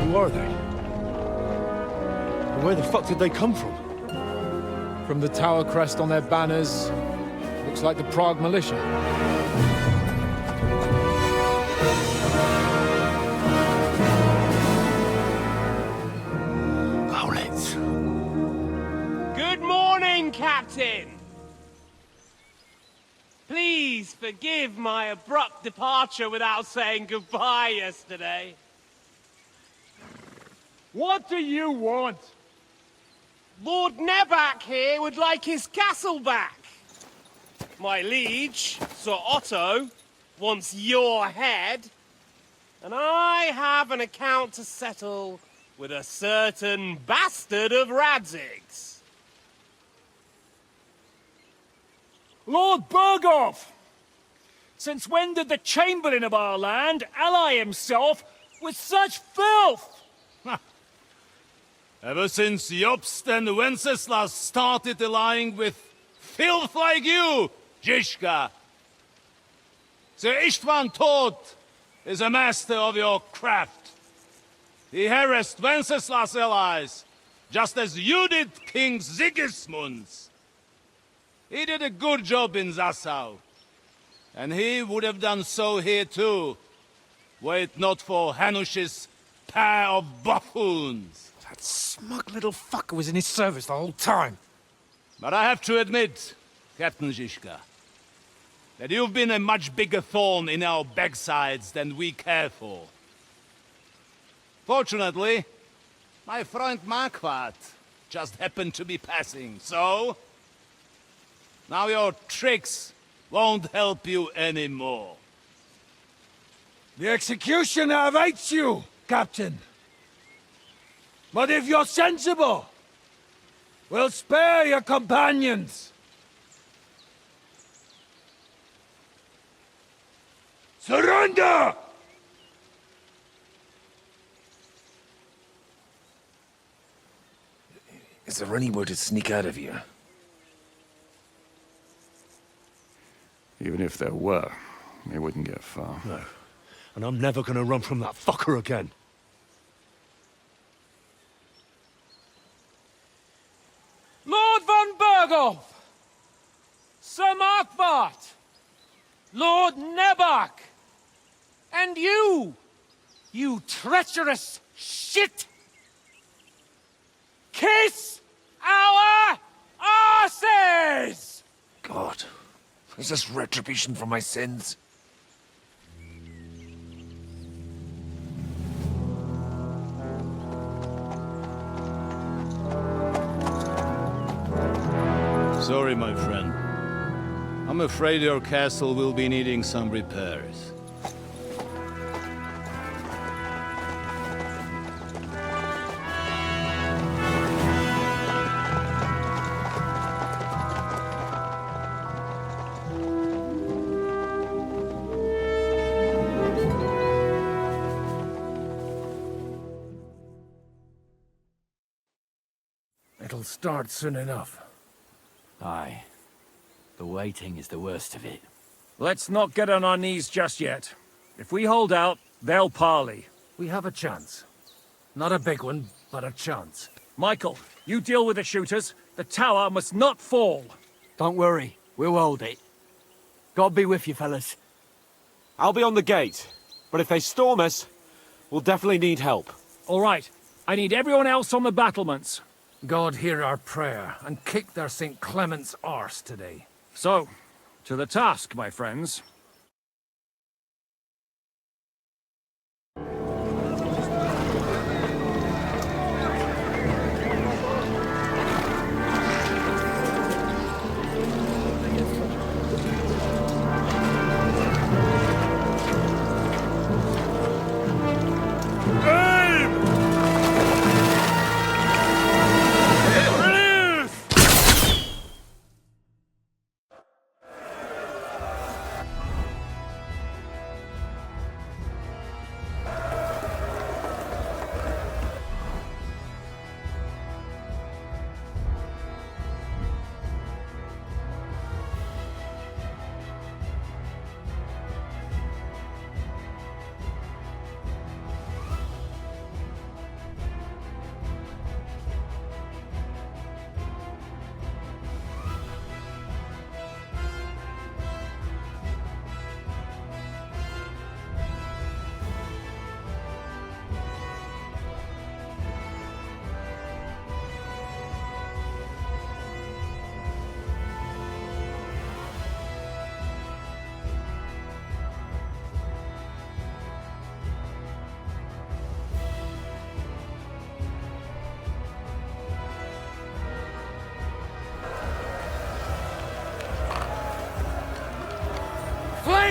Who are they? And where the fuck did they come from? From the tower crest on their banners, looks like the Prague militia. Good morning, Captain! Please forgive my abrupt departure without saying goodbye yesterday. What do you want? Lord Nebak here would like his castle back. My liege, Sir Otto, wants your head. And I have an account to settle with a certain bastard of Radzig's. Lord Berghoff! Since when did the Chamberlain of our land ally himself with such filth? Ever since Jobst and Wenceslas started allying with filth like you, Zizka. Sir Istvan Tod is a master of your craft. He harassed Wenceslas' allies, just as you did King Sigismund's. He did a good job in Zassau, and he would have done so here too, were it not for Hanush's pair of buffoons. That smug little fucker was in his service the whole time. But I have to admit, Captain Zizka, that you've been a much bigger thorn in our backsides than we care for. Fortunately, my friend Marquardt just happened to be passing, so... now your tricks won't help you anymore. The executioner awaits you, Captain. But if you're sensible, we'll spare your companions. Surrender! Is there anywhere to sneak out of here? Even if there were, they wouldn't get far. No. And I'm never gonna run from that fucker again. Lord von Berghoff! Sir Marquardt! Lord Nebak! And you! You treacherous shit! Kiss our asses! God, is this retribution for my sins? Sorry, my friend. I'm afraid your castle will be needing some repairs. It'll start soon enough. Aye. The waiting is the worst of it. Let's not get on our knees just yet. If we hold out, they'll parley. We have a chance. Not a big one, but a chance. Michael, you deal with the shooters. The tower must not fall. Don't worry. We'll hold it. God be with you, fellas. I'll be on the gate, but if they storm us, we'll definitely need help. All right. I need everyone else on the battlements. God hear our prayer, and kick their St. Clement's arse today. So, to the task, my friends.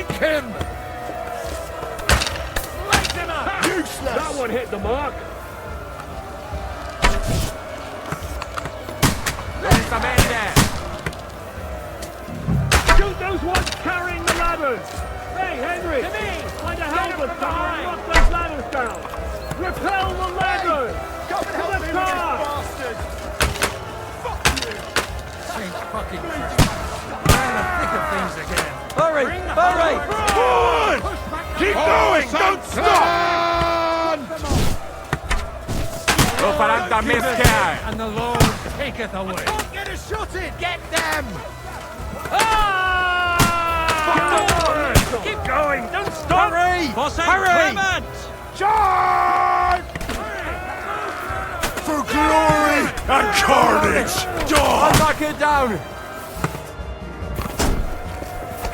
Sink him! Light him up! Useless! That one hit the mark. There's a man there. Shoot those ones carrying the ladders! Hey, Henry! To me! Find a helmet somewhere and knock those ladders down! Repel the ladders! Come and help me with this bastard! Fuck you! Saint fucking Christ. We're in the thick of things again. Hurry! Hurry! Forward! Keep going! Don't stop! Go for Anta Misker! And the Lord taketh away. Get a shot in! Get them! Keep going! Don't stop! Hurry! Hurry! Charge! For glory and carnage! I'll knock it down!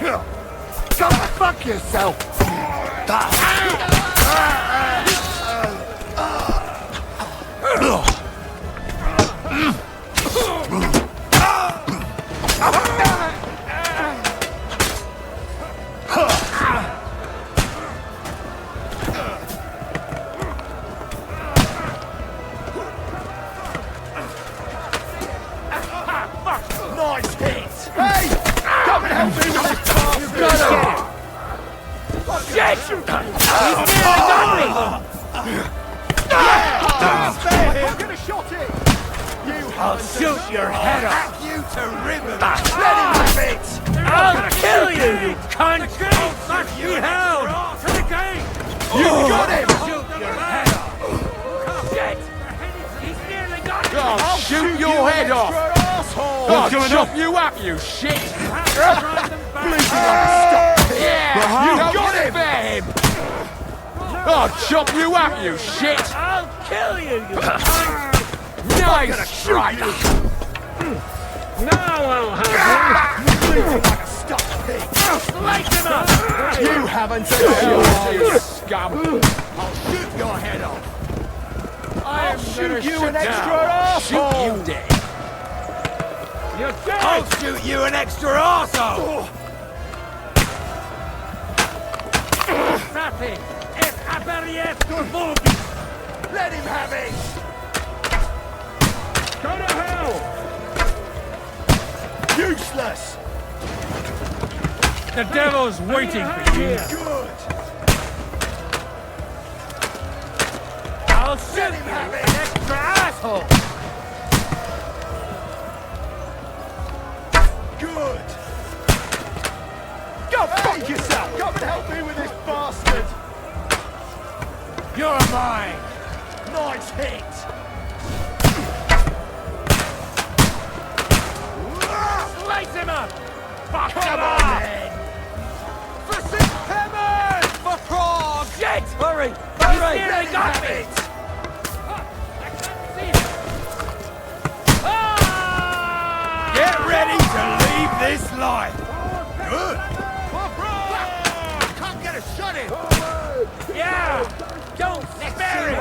Go fuck yourself! Nice hit! Hey! Come and help me with this bastard! You got him! Shit! Spare him! Get a shot in! I'll shoot your head off. You to ribbons! Let him have it! I'll kill you, you cunt! Must be held! To the gate! You got him! Shoot your head off. Shit! He's nearly got me! I'll shoot your head off! I'll chop you up, you shit! Yeah! You got him! Bear him! I'll chop you up, you shit! I'll kill you, you Nice strike! Now I'll have Light him up! You haven't said You scum! I'll shoot your head off! I'll shoot you an extra Shoot arsehole! you dead! You're dead! I'll shoot you an extra arsehole! Sappy! Et aperiet vobis! Let him have it! Go to hell! Useless! The devil's waiting for you. Good! I'll shoot you, an extra asshole! Good! Go fuck yourself! Come and help me with this bastard! You're mine. Nice hit! Light him up! Fuck him on! For St. Clement! For Prague! Shit! Hurry! He's Hurry! nearly got me! Get ready to leave this life! Good! Can't get a shot in! Yeah! Don't spare him!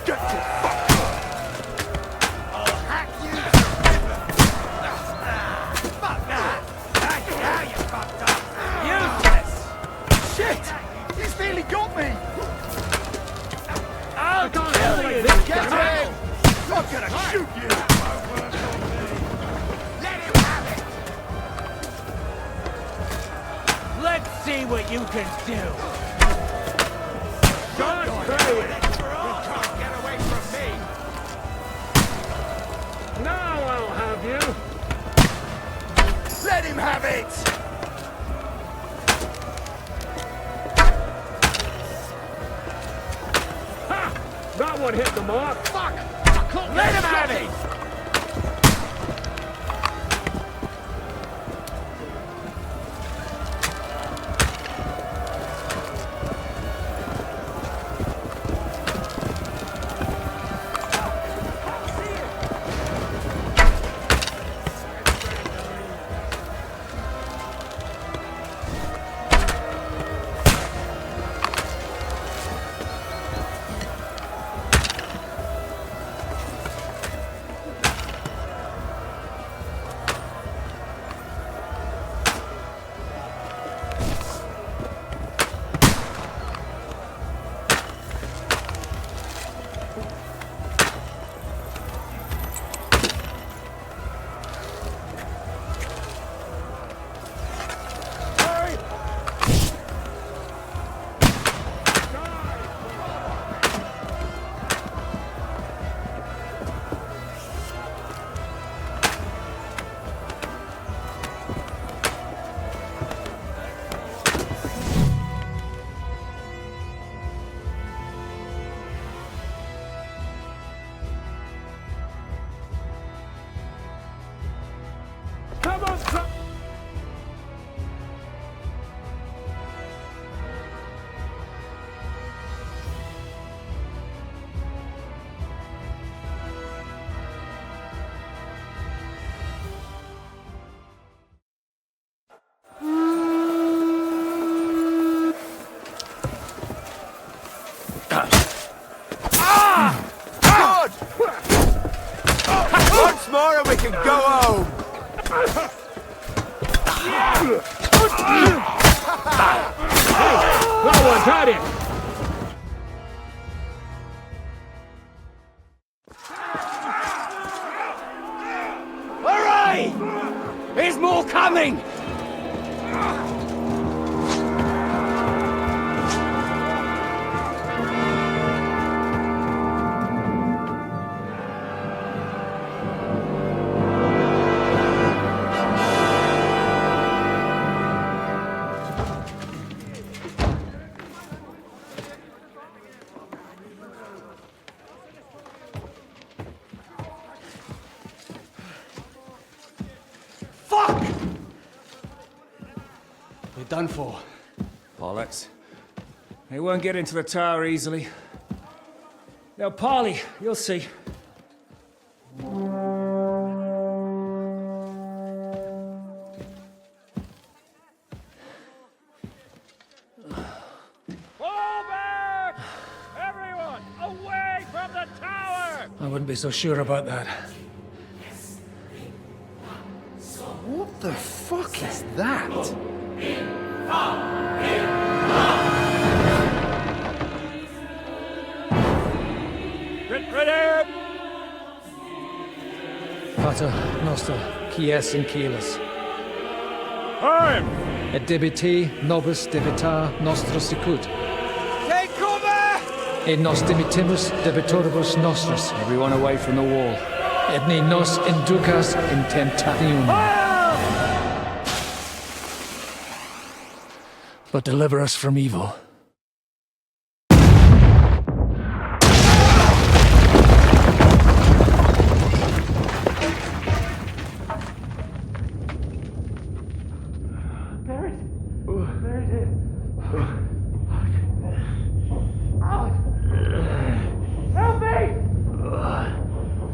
Get the fuck up! I'll hack you to ribbons! Fuck that! Now you fucked up! Useless! Shit! He's nearly got me! I'll kill you! Get him! I'm gonna shoot you! Let him have it! Let's see what you can do! Don't through it! You can't get away from me! Now I'll have you! Let him have it! Ha! That one hit the mark! Fuck! Let him have it! can go home! That one, tried it! Hooray! There's more coming! Fuck! You're done for. Bollocks. They won't get into the tower easily. Now, Parley, you'll see. Fall back! Everyone, away from the tower! I wouldn't be so sure about that. What the fuck is that? Ready! Pater noster, quies in cilis. Time! Et debiti nobis debita nostra sicut. Take cover! Et nos dimitimus debitoribus nostris. Everyone away from the wall. Et ne nos inducas in tentationem. But deliver us from evil. Help me!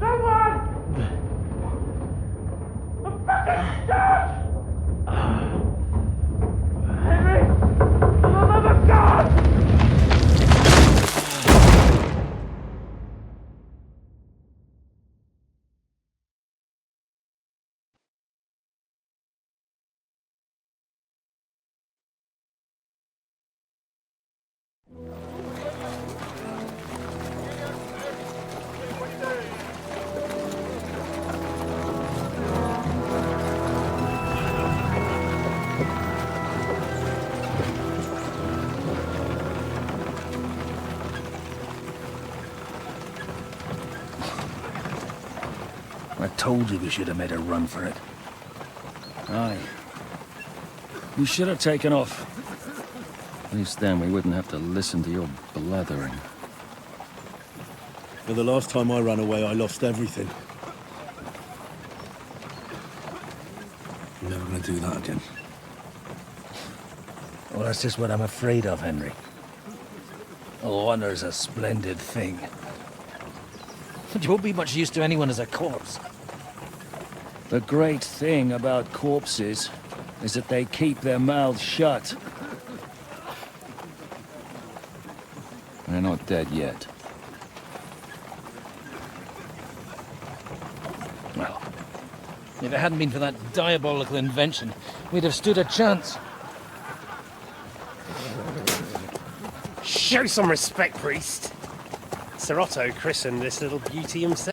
Someone! I'm fucking stuck! Henry! For the love of God! I told you we should have made a run for it. Aye. We should have taken off. At least then we wouldn't have to listen to your blathering. But the last time I ran away, I lost everything. I'm never gonna do that again. Well, that's just what I'm afraid of, Henry. Honor's a splendid thing. But you won't be much use to anyone as a corpse. The great thing about corpses is that they keep their mouths shut. They're not dead yet. Well, if it hadn't been for that diabolical invention, we'd have stood a chance. Show some respect, priest. Sir Otto christened this little beauty himself.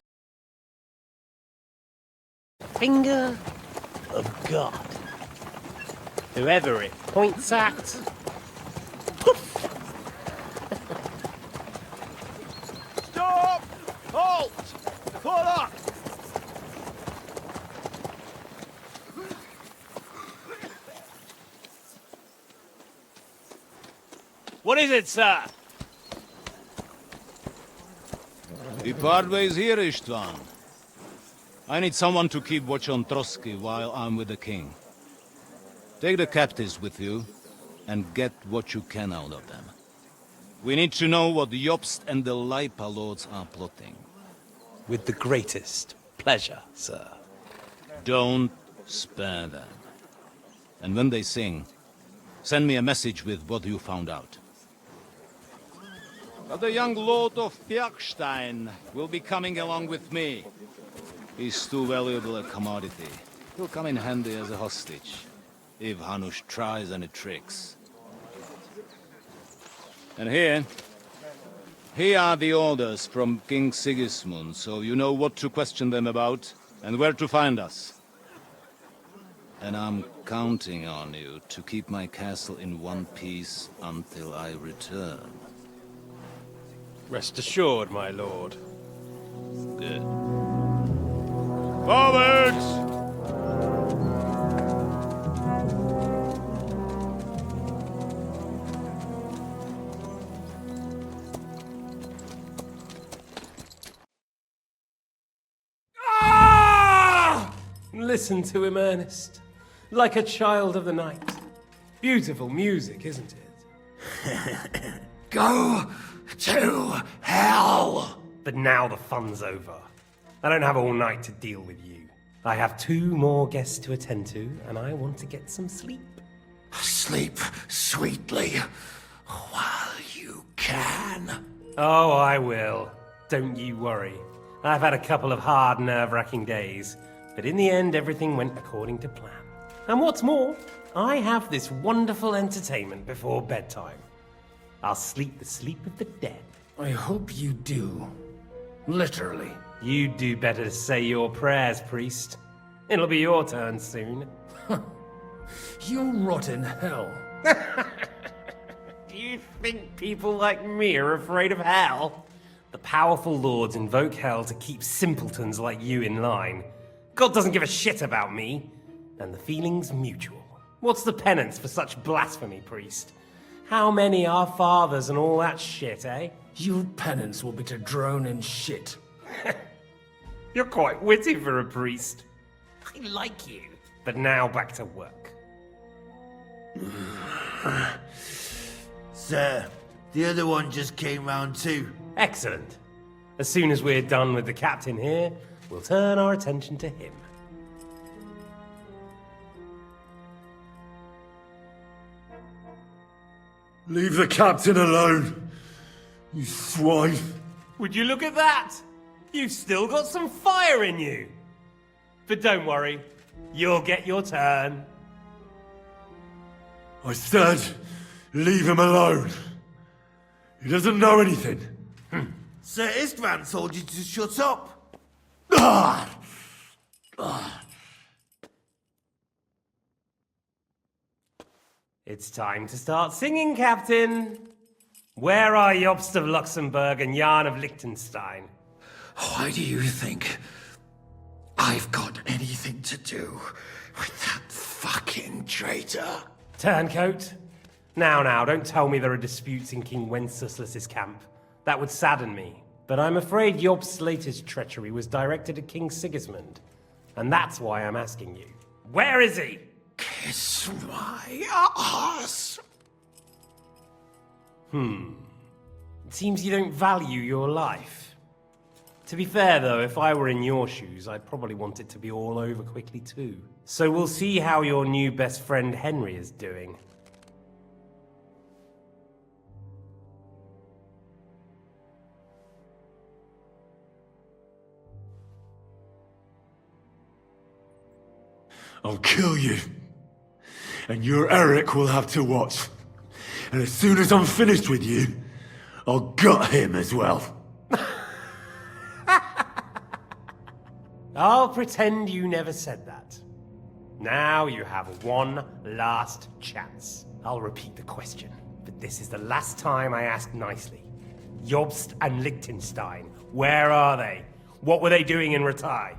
Finger of God. Whoever it points at. Poof! Stop! Halt! Pull up! What is it, sir? The Padway's here, Istvan. I need someone to keep watch on Trotsky while I'm with the king. Take the captives with you, and get what you can out of them. We need to know what the Jobst and the Leipa lords are plotting. With the greatest pleasure, sir. Don't spare them. And when they sing, send me a message with what you found out. But the young lord of Fjarkstein will be coming along with me. He's too valuable a commodity. He'll come in handy as a hostage, if Hanush tries any tricks. And here are the orders from King Sigismund, so you know what to question them about, and where to find us. And I'm counting on you to keep my castle in one piece until I return. Rest assured, my lord. Good. Forwards! Listen to him, Ernest. Like a child of the night. Beautiful music, isn't it? Go to hell! But now the fun's over. I don't have all night to deal with you. I have 2 more guests to attend to, and I want to get some sleep. Sleep sweetly while you can. Oh, I will. Don't you worry. I've had a couple of hard, nerve-wracking days, but in the end, everything went according to plan. And what's more, I have this wonderful entertainment before bedtime. I'll sleep the sleep of the dead. I hope you do. Literally. You'd do better to say your prayers, priest. It'll be your turn soon. You'll rot in hell. Do you think people like me are afraid of hell? The powerful lords invoke hell to keep simpletons like you in line. God doesn't give a shit about me. And the feeling's mutual. What's the penance for such blasphemy, priest? How many are fathers and all that shit, eh? Your penance will be to drown in shit. You're quite witty for a priest. I like you. But now back to work. Sir, the other one just came round too. Excellent. As soon as we're done with the captain here, we'll turn our attention to him. Leave the captain alone, you swine. Would you look at that? You've still got some fire in you. But don't worry, you'll get your turn. I said, leave him alone. He doesn't know anything. Sir Istvan told you to shut up. It's time to start singing, Captain. Where are Jobst of Luxembourg and Jan of Liechtenstein? Why do you think I've got anything to do with that fucking traitor? Turncoat. Now, don't tell me there are disputes in King Wenceslas's camp. That would sadden me. But I'm afraid Jobst's latest treachery was directed at King Sigismund. And that's why I'm asking you. Where is he? Kiss my ass. It seems you don't value your life. To be fair, though, if I were in your shoes, I'd probably want it to be all over quickly, too. So we'll see how your new best friend Henry is doing. I'll kill you. And your Eric will have to watch. And as soon as I'm finished with you, I'll gut him as well. I'll pretend you never said that. Now you have one last chance. I'll repeat the question, but this is the last time I ask nicely. Jobst and Liechtenstein, where are they? What were they doing in Ratai?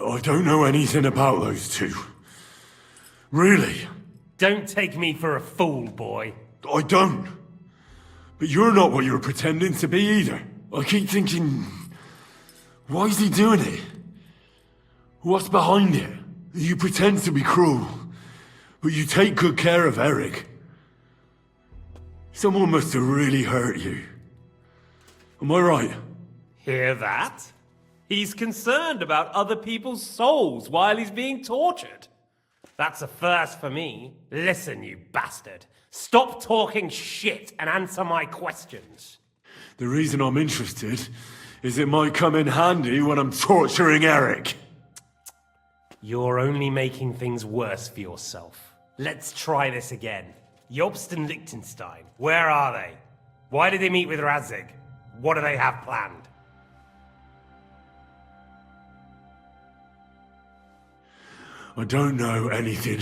I don't know anything about those two. Really? Don't take me for a fool, boy. I don't. But you're not what you're pretending to be either. I keep thinking, why is he doing it? What's behind it? You pretend to be cruel, but you take good care of Eric. Someone must have really hurt you. Am I right? Hear that? He's concerned about other people's souls while he's being tortured. That's a first for me. Listen, you bastard. Stop talking shit and answer my questions. The reason I'm interested is it might come in handy when I'm torturing Eric. You're only making things worse for yourself. Let's try this again. Jobst and Liechtenstein, where are they? Why did they meet with Radzig? What do they have planned? I don't know anything.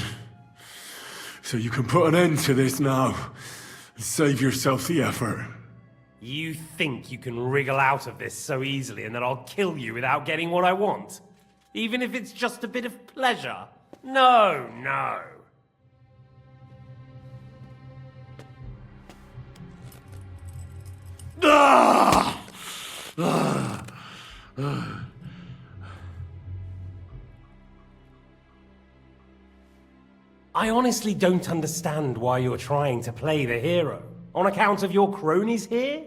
So you can put an end to this now and save yourself the effort. You think you can wriggle out of this so easily and that I'll kill you without getting what I want? Even if it's just a bit of pleasure? No, no. Ah! I honestly don't understand why you're trying to play the hero. On account of your cronies here?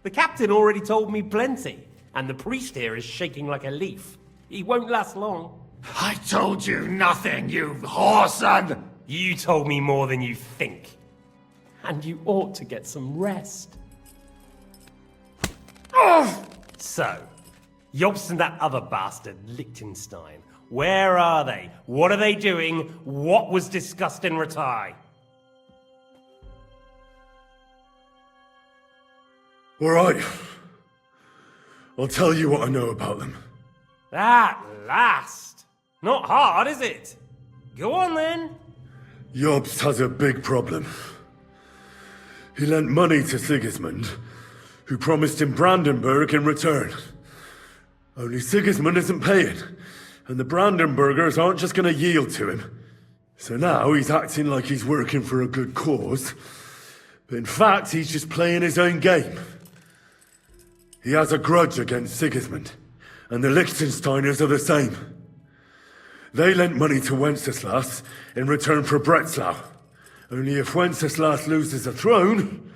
The captain already told me plenty, and the priest here is shaking like a leaf. He won't last long. I told you nothing, you whoreson! You told me more than you think. And you ought to get some rest. So, Jobst and that other bastard, Liechtenstein, where are they? What are they doing? What was discussed in Ratai? All right. I'll tell you what I know about them. At last! Not hard, is it? Go on then. Jobst has a big problem. He lent money to Sigismund, who promised him Brandenburg in return. Only Sigismund isn't paying, and the Brandenburgers aren't just going to yield to him. So now he's acting like he's working for a good cause, but in fact he's just playing his own game. He has a grudge against Sigismund, and the Liechtensteiners are the same. They lent money to Wenceslas in return for Breslau. Only if Wenceslas loses the throne,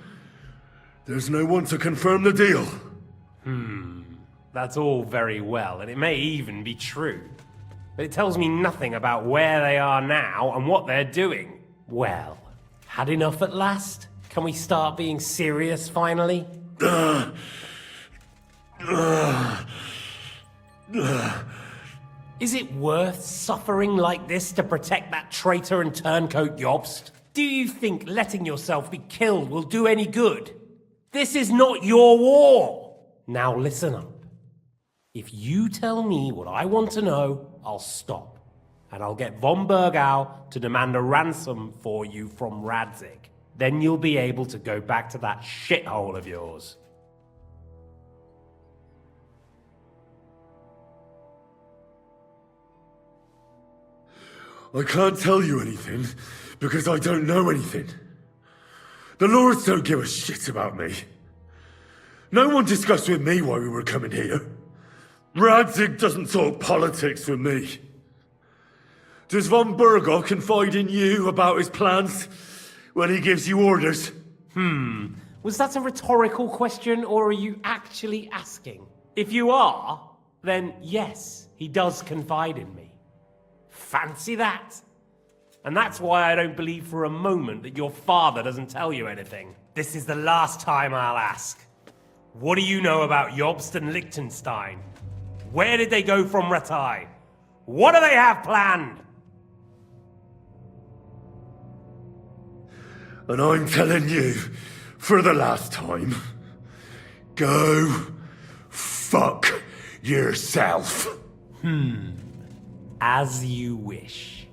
there's no one to confirm the deal. That's all very well, and it may even be true. But it tells me nothing about where they are now and what they're doing. Well, had enough at last? Can we start being serious finally? Is it worth suffering like this to protect that traitor and turncoat Jobst? Do you think letting yourself be killed will do any good? This is not your war! Now listen up. If you tell me what I want to know, I'll stop. And I'll get von Bergau to demand a ransom for you from Radzig. Then you'll be able to go back to that shithole of yours. I can't tell you anything, because I don't know anything. The lords don't give a shit about me. No one discussed with me why we were coming here. Radzig doesn't talk politics with me. Does von Bergau confide in you about his plans when he gives you orders? Was that a rhetorical question, or are you actually asking? If you are, then yes, he does confide in me. Fancy that? And that's why I don't believe for a moment that your father doesn't tell you anything. This is the last time I'll ask. What do you know about Jobst and Liechtenstein? Where did they go from Ratai? What do they have planned? And I'm telling you, for the last time, go fuck yourself. As you wish.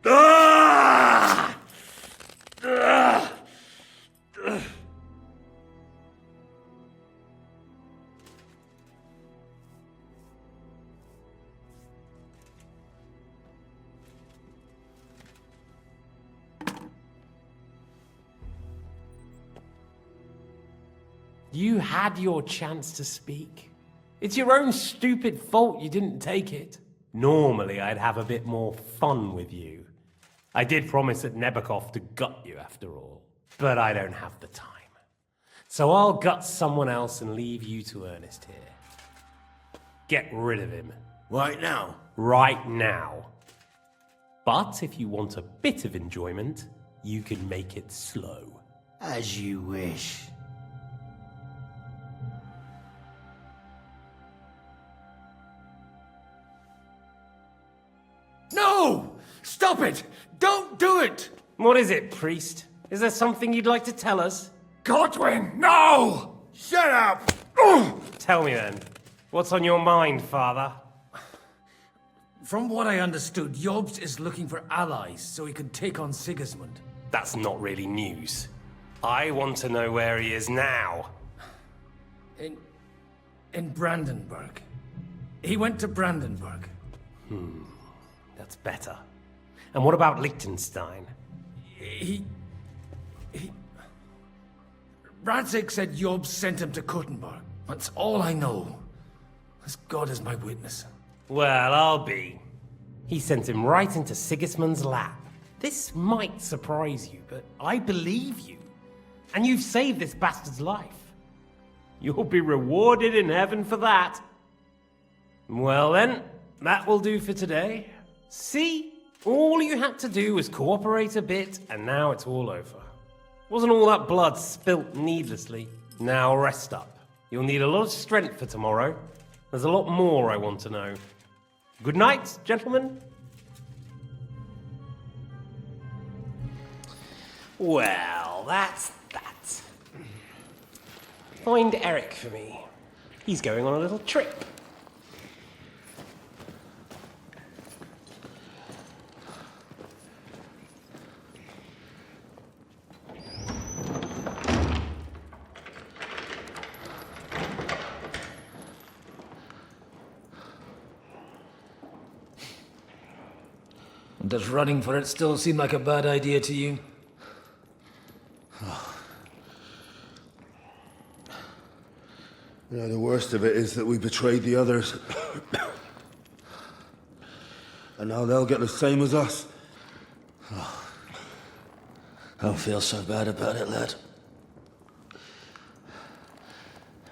Ah! Ah! You had your chance to speak. It's your own stupid fault you didn't take it. Normally, I'd have a bit more fun with you. I did promise at Nebakov to gut you after all, but I don't have the time. So I'll gut someone else and leave you to Ernest here. Get rid of him. Right now? Right now. But if you want a bit of enjoyment, you can make it slow. As you wish. No! Stop it! Don't do it! What is it, priest? Is there something you'd like to tell us? Godwin, no! Shut up! Tell me then. What's on your mind, father? From what I understood, Jobst is looking for allies so he can take on Sigismund. That's not really news. I want to know where he is now. In Brandenburg. He went to Brandenburg. That's better. And what about Liechtenstein? Radzig said Jobst sent him to Kuttenberg. That's all I know. As God is my witness. Well, I'll be. He sent him right into Sigismund's lap. This might surprise you, but I believe you. And you've saved this bastard's life. You'll be rewarded in heaven for that. Well then, that will do for today. See? All you had to do was cooperate a bit, and now it's all over. Wasn't all that blood spilt needlessly. Now rest up. You'll need a lot of strength for tomorrow. There's a lot more I want to know. Good night, gentlemen. Well, that's that. Find Eric for me. He's going on a little trip. Does running for it still seem like a bad idea to you? You know, the worst of it is that we betrayed the others. And now they'll get the same as us. Don't feel so bad about it, lad.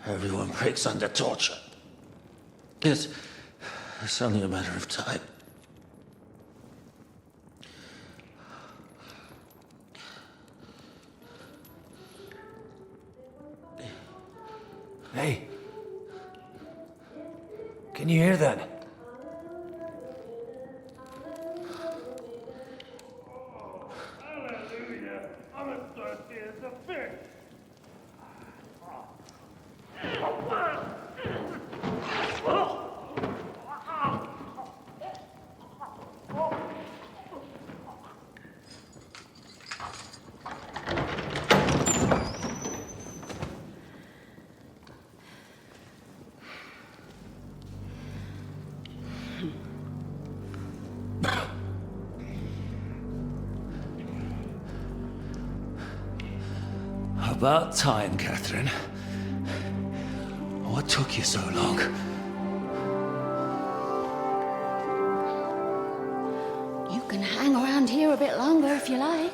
Everyone breaks under torture. It's only a matter of time. Hey. Can you hear that? Hallelujah. I'm as thirsty as a fish. About time, Catherine. What took you so long? You can hang around here a bit longer if you like.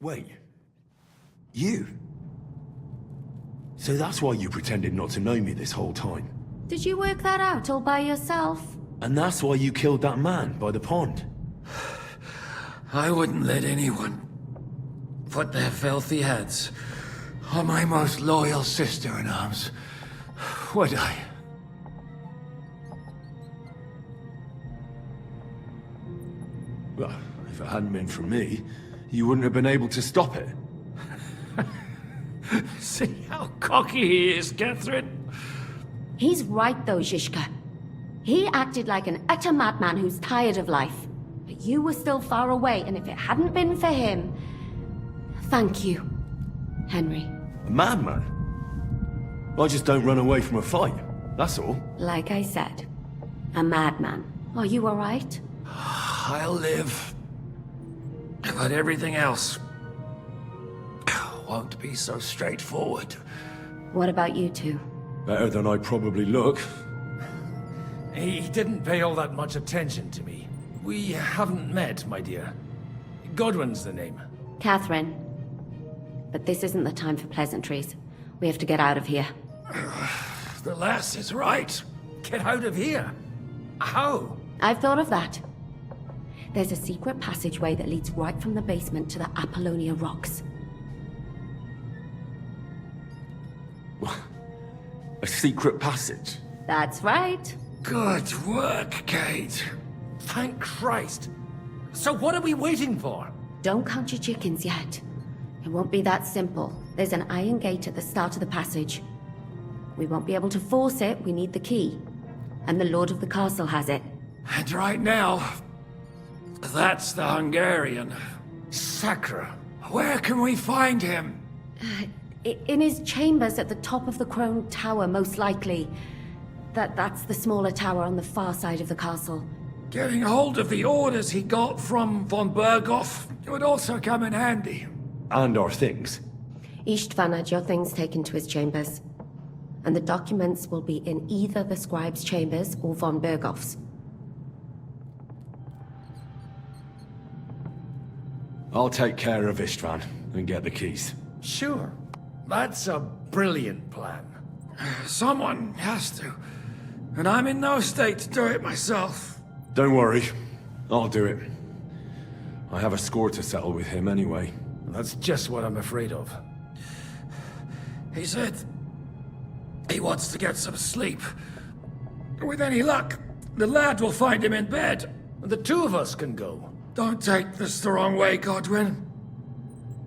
Wait. You? So that's why you pretended not to know me this whole time? Did you work that out all by yourself? And that's why you killed that man by the pond? I wouldn't let anyone put their filthy heads on my most loyal sister-in-arms, would I? Well, if it hadn't been for me, you wouldn't have been able to stop it. See how cocky he is, Catherine? He's right though, Zizka. He acted like an utter madman who's tired of life. But you were still far away, and if it hadn't been for him... Thank you, Henry. A madman? I just don't run away from a fight, that's all. Like I said, a madman. Are you alright? I'll live. But everything else won't be so straightforward. What about you two? Better than I probably look. He didn't pay all that much attention to me. We haven't met, my dear. Godwin's the name. Catherine. But this isn't the time for pleasantries. We have to get out of here. The lass is right. Get out of here? How? I've thought of that. There's a secret passageway that leads right from the basement to the Apollonia Rocks. A secret passage? That's right. Good work, Kate. Thank Christ. So what are we waiting for? Don't count your chickens yet. It won't be that simple. There's an iron gate at the start of the passage. We won't be able to force it, we need the key. And the Lord of the Castle has it. And right now, that's the Hungarian. Sacra. Where can we find him? In his chambers at the top of the Crone Tower, most likely. That's the smaller tower on the far side of the castle. Getting hold of the orders he got from von Berghoff would also come in handy. And our things. Istvan had your things taken to his chambers. And the documents will be in either the scribe's chambers or von Berghoff's. I'll take care of Istvan and get the keys. Sure. That's a brilliant plan. Someone has to. And I'm in no state to do it myself. Don't worry. I'll do it. I have a score to settle with him anyway. That's just what I'm afraid of. He said he wants to get some sleep. With any luck, the lad will find him in bed. The two of us can go. Don't take this the wrong way, Godwin.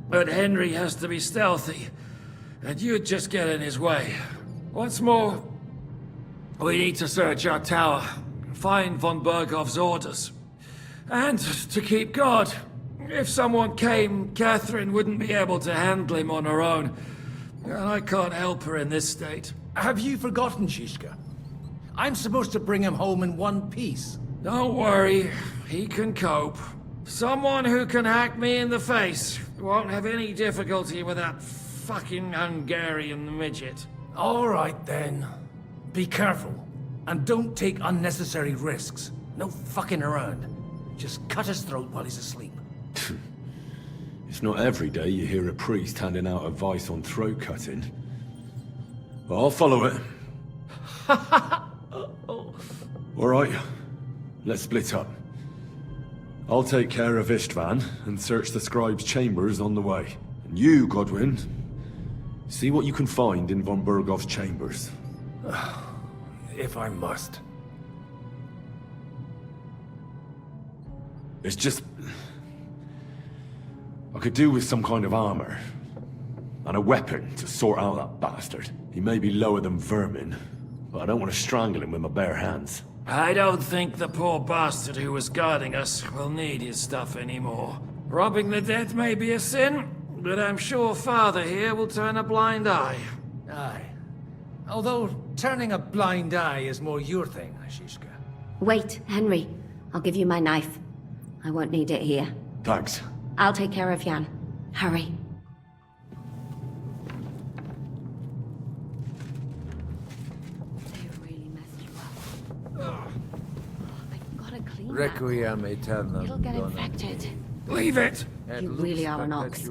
But Henry has to be stealthy, and you'd just get in his way. What's more, we need to search our tower, find von Berghoff's orders. And to keep guard. If someone came, Catherine wouldn't be able to handle him on her own. And I can't help her in this state. Have you forgotten, Shishka? I'm supposed to bring him home in one piece. Don't worry, he can cope. Someone who can hack me in the face won't have any difficulty with that fucking Hungarian midget. All right, then. Be careful. And don't take unnecessary risks. No fucking around. Just cut his throat while he's asleep. It's not every day you hear a priest handing out advice on throat cutting. But I'll follow it. All right, let's split up. I'll take care of Istvan and search the scribe's chambers on the way. And you, Godwin, see what you can find in von Berghoff's chambers. If I must. It's just... I could do with some kind of armor. And a weapon to sort out that bastard. He may be lower than vermin, but I don't want to strangle him with my bare hands. I don't think the poor bastard who was guarding us will need his stuff anymore. Robbing the dead may be a sin, but I'm sure Father here will turn a blind eye. Aye. Although turning a blind eye is more your thing, Shishka. Wait, Henry. I'll give you my knife. I won't need it here. Thanks. I'll take care of Jan. Hurry. They really messed you up. I've got to clean that. Requiem aeternam. It'll get infected. Leave it! You really are an ox.